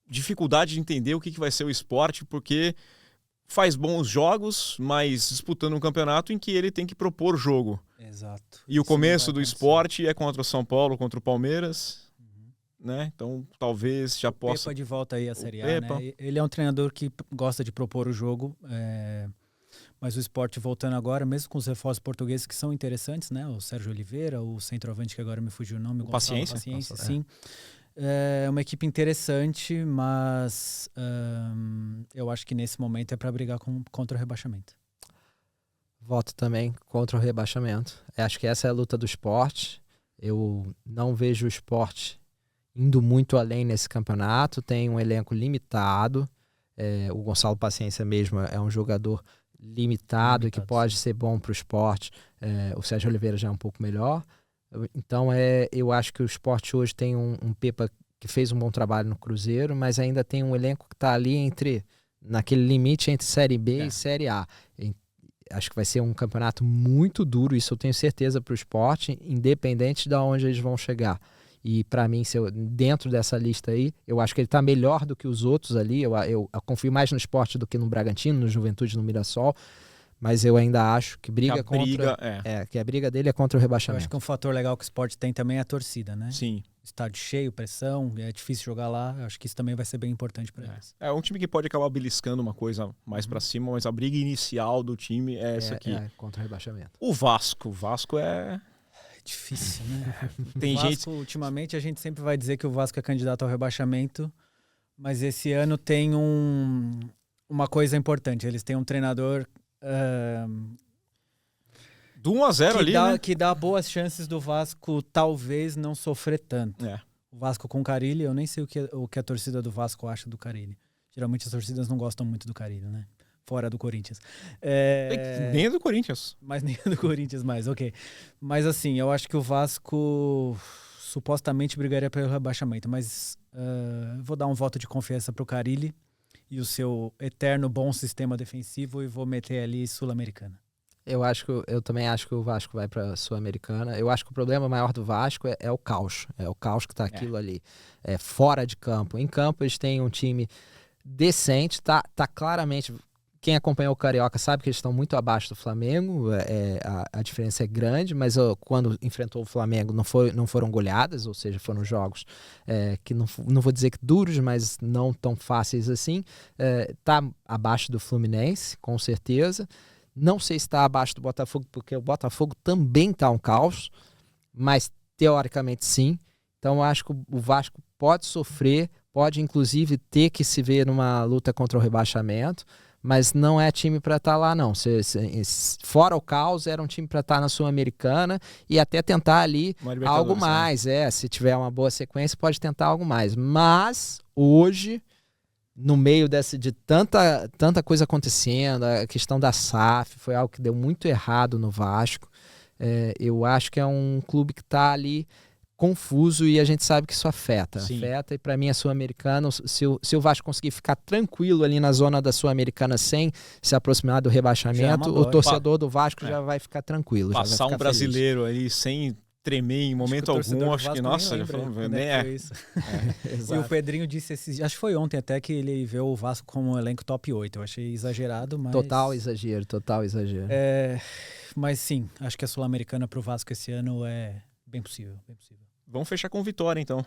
dificuldade de entender o que vai ser o esporte, porque faz bons jogos, mas disputando um campeonato em que ele tem que propor o jogo. Exato. E o começo do esporte é contra o São Paulo, contra o Palmeiras, né? Então talvez já possa... Pepa de volta aí à Série A, né? Ele é um treinador que gosta de propor o jogo, mas o esporte voltando agora, mesmo com os reforços portugueses que são interessantes, né? O Sérgio Oliveira, o centroavante que agora me fugiu o nome, o Paciência, sim. É uma equipe interessante, mas eu acho que nesse momento é para brigar contra o rebaixamento. Voto também contra o rebaixamento. Acho que essa é a luta do esporte. Eu não vejo o esporte indo muito além nesse campeonato. Tem um elenco limitado. O Gonçalo Paciência mesmo é um jogador limitado e que pode ser bom para o esporte. O Sérgio Oliveira já é um pouco melhor. Então, eu acho que o esporte hoje tem um Pepa que fez um bom trabalho no Cruzeiro, mas ainda tem um elenco que está ali naquele limite entre Série B e Série A. Acho que vai ser um campeonato muito duro, isso eu tenho certeza para o esporte, independente de onde eles vão chegar. E para mim, dentro dessa lista aí, eu acho que ele está melhor do que os outros ali. Eu confio mais no esporte do que no Bragantino, no Juventude, no Mirassol. Mas eu ainda acho que que a briga dele é contra o rebaixamento. Eu acho que um fator legal que o esporte tem também é a torcida, né? Sim. Estádio cheio, pressão, é difícil jogar lá. Eu acho que isso também vai ser bem importante para eles. É um time que pode acabar beliscando uma coisa mais para cima, mas a briga inicial do time é essa aqui. Contra o rebaixamento. O Vasco é... difícil, né? Tem gente... Ultimamente, a gente sempre vai dizer que o Vasco é candidato ao rebaixamento, mas esse ano tem uma coisa importante. Eles têm um treinador... do 1-0 ali, né? Que dá boas chances do Vasco talvez não sofrer tanto. O Vasco com o Carille, eu nem sei o que a torcida do Vasco acha do Carille. Geralmente as torcidas não gostam muito do Carille, né? Fora do Corinthians. Nem do Corinthians. Mas nem do Corinthians mais, ok. Mas assim, eu acho que o Vasco supostamente brigaria pelo rebaixamento, mas vou dar um voto de confiança pro Carille e o seu eterno bom sistema defensivo e vou meter ali Sul-Americana. Eu também acho que o Vasco vai para a Sul-Americana. Eu acho que o problema maior do Vasco é o caos. É o caos que está aquilo ali. Fora de campo. Em campo eles têm um time decente. Tá claramente... Quem acompanhou o Carioca sabe que eles estão muito abaixo do Flamengo. A diferença é grande, mas quando enfrentou o Flamengo não foram goleadas, ou seja, foram jogos que não vou dizer que duros, mas não tão fáceis assim. Tá abaixo do Fluminense, com certeza. Não sei se está abaixo do Botafogo, porque o Botafogo também está um caos, mas teoricamente sim. Então eu acho que o Vasco pode sofrer, pode inclusive ter que se ver numa luta contra o rebaixamento, mas não é time para estar lá não. Fora o caos, era um time para estar na Sul-Americana e até tentar ali algo mais. Se tiver uma boa sequência, pode tentar algo mais. Mas hoje... no meio de tanta coisa acontecendo, a questão da SAF foi algo que deu muito errado no Vasco. Eu acho que é um clube que está ali confuso e a gente sabe que isso afeta. Sim. E para mim a Sul-Americana, se o Vasco conseguir ficar tranquilo ali na zona da Sul-Americana sem se aproximar do rebaixamento, o torcedor do Vasco já vai ficar tranquilo. Passar um brasileiro aí sem... tremer em momento algum, acho que, nossa, já falou, isso. E o Pedrinho disse, acho que foi ontem até, que ele vê o Vasco como um elenco top 8. Eu achei exagerado, mas... Total exagero. Mas sim, acho que a Sul-Americana pro Vasco esse ano é bem possível. Vamos fechar com Vitória, então.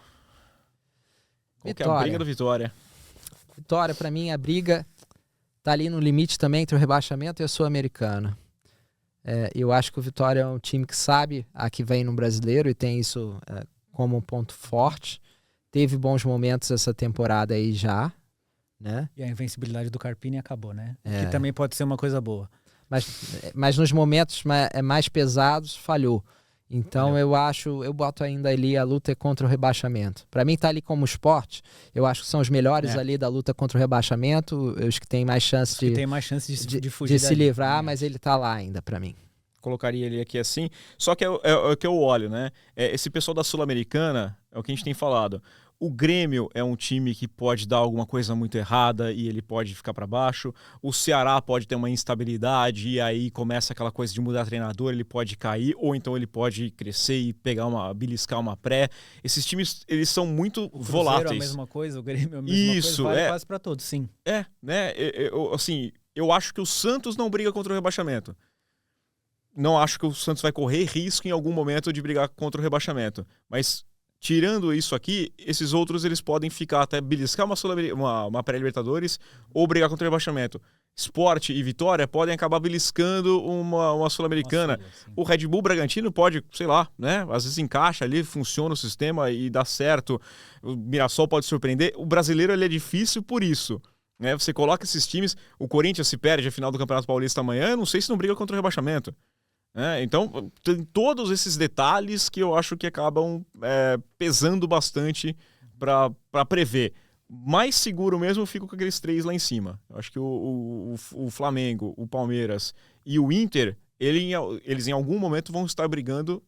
Qual que é a Vitória. briga do Vitória? Vitória, pra mim, a briga tá ali no limite também entre o rebaixamento e a Sul-Americana. Eu acho que o Vitória é um time que sabe a que vem no Brasileiro e tem isso como um ponto forte. Teve bons momentos essa temporada aí já, né? E a invencibilidade do Carpini acabou, né? Que também pode ser uma coisa boa. Mas nos momentos mais pesados, falhou. Então eu boto ainda ali a luta contra o rebaixamento. Para mim tá ali como esporte, eu acho que são os melhores ali da luta contra o rebaixamento, os que têm mais chance de fugir de se livrar, mas ele tá lá ainda para mim. Colocaria ele aqui assim, só que é o que eu olho, né? Esse pessoal da Sul-Americana, é o que a gente tem falado. O Grêmio é um time que pode dar alguma coisa muito errada e ele pode ficar para baixo. O Ceará pode ter uma instabilidade e aí começa aquela coisa de mudar treinador, ele pode cair ou então ele pode crescer e beliscar uma pré. Esses times, eles são muito voláteis. É a mesma coisa, o Grêmio é a mesma coisa, vale quase para todos, sim. Né? Eu acho que o Santos não briga contra o rebaixamento. Não acho que o Santos vai correr risco em algum momento de brigar contra o rebaixamento, mas tirando isso aqui, esses outros eles podem ficar até beliscar uma pré-Libertadores ou brigar contra o rebaixamento. Sport e Vitória podem acabar beliscando uma Sul-Americana. O Red Bull Bragantino pode, sei lá, né? Às vezes encaixa ali, funciona o sistema e dá certo. O Mirassol pode surpreender. O brasileiro ele é difícil por isso. Né? Você coloca esses times, o Corinthians se perde a final do Campeonato Paulista amanhã, não sei se não briga contra o rebaixamento. Então, tem todos esses detalhes que eu acho que acabam pesando bastante para prever. Mais seguro mesmo eu fico com aqueles 3 lá em cima. Eu acho que o Flamengo, o Palmeiras e o Inter, eles em algum momento vão estar brigando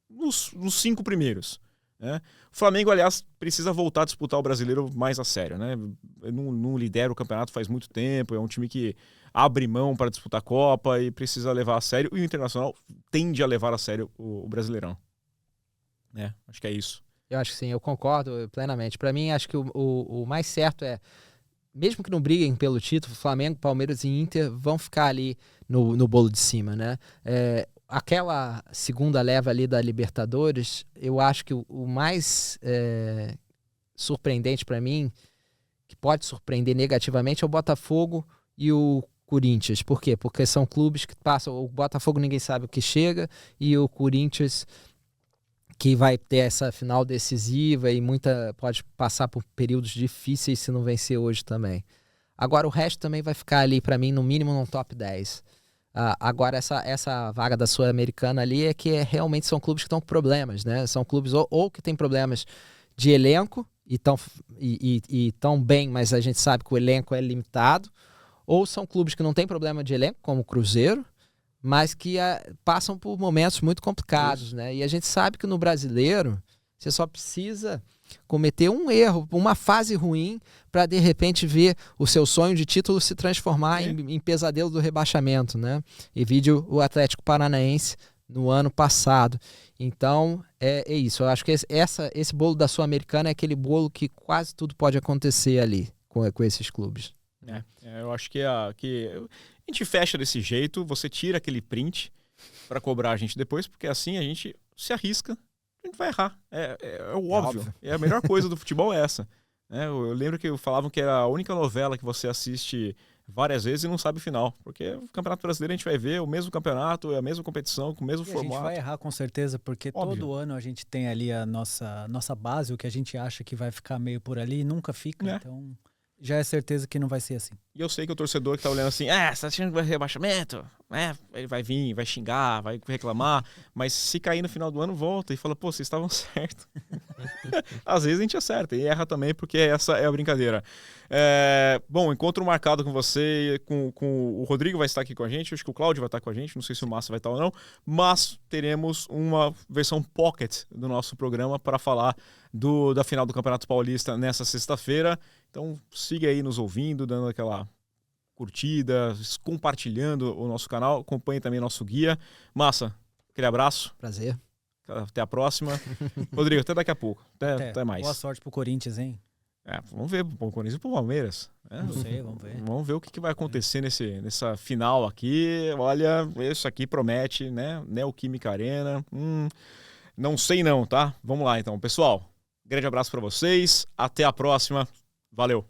nos 5 primeiros. Né? O Flamengo, aliás, precisa voltar a disputar o Brasileiro mais a sério. Né? Não lidera o campeonato faz muito tempo, é um time que abre mão para disputar a Copa e precisa levar a sério. E o Internacional tende a levar a sério o Brasileirão. Acho que é isso. Eu acho que sim, eu concordo plenamente. Para mim, acho que o mais certo mesmo que não briguem pelo título, Flamengo, Palmeiras e Inter vão ficar ali no bolo de cima, né? Aquela segunda leva ali da Libertadores, eu acho que o mais surpreendente para mim, que pode surpreender negativamente, é o Botafogo e o Corinthians. Por quê? Porque são clubes que passam... O Botafogo ninguém sabe o que chega e o Corinthians, que vai ter essa final decisiva e pode passar por períodos difíceis se não vencer hoje também. Agora o resto também vai ficar ali, para mim, no mínimo no top 10. Agora essa vaga da Sul-Americana ali realmente são clubes que estão com problemas, né? São clubes ou que têm problemas de elenco e tão bem, mas a gente sabe que o elenco é limitado, ou são clubes que não têm problema de elenco, como o Cruzeiro, mas que passam por momentos muito complicados, né? E a gente sabe que no Brasileiro você só precisa cometer um erro, uma fase ruim, para de repente ver o seu sonho de título se transformar em pesadelo do rebaixamento, né? E vídeo o Atlético Paranaense no ano passado. Então, é isso. Eu acho que esse bolo da Sul-Americana é aquele bolo que quase tudo pode acontecer ali com esses clubes. Eu acho que a gente fecha desse jeito, você tira aquele print para cobrar a gente depois, porque assim a gente se arrisca, a gente vai errar. É o óbvio. A melhor coisa do futebol é essa. Eu lembro que falavam que era a única novela que você assiste várias vezes e não sabe o final, porque o Campeonato Brasileiro a gente vai ver o mesmo campeonato, a mesma competição, com o mesmo formato. A gente vai errar com certeza, porque todo ano a gente tem ali a nossa base, o que a gente acha que vai ficar meio por ali, nunca fica, então... Já é certeza que não vai ser assim. E eu sei que o torcedor que tá olhando assim, você tá achando que vai rebaixamento? Ele vai vir, vai xingar, vai reclamar, mas se cair no final do ano, volta e fala, pô, vocês estavam certos. Às vezes a gente acerta e erra também, porque essa é a brincadeira. Bom, encontro marcado com você, com o Rodrigo vai estar aqui com a gente, acho que o Cláudio vai estar com a gente, não sei se o Massa vai estar ou não, mas teremos uma versão pocket do nosso programa para falar da final do Campeonato Paulista nessa sexta-feira. Então siga aí nos ouvindo, dando aquela curtida, compartilhando o nosso canal, acompanhe também nosso guia. Massa, aquele abraço. Prazer. Até a próxima. Rodrigo, até daqui a pouco. Até mais. Boa sorte pro Corinthians, hein? Vamos ver pro Corinthians e pro Palmeiras. Não sei, vamos ver. Vamos ver o que vai acontecer nessa final aqui. Olha, isso aqui promete, né? Neoquímica Arena. Não sei não, tá? Vamos lá então. Pessoal, grande abraço para vocês. Até a próxima. Valeu.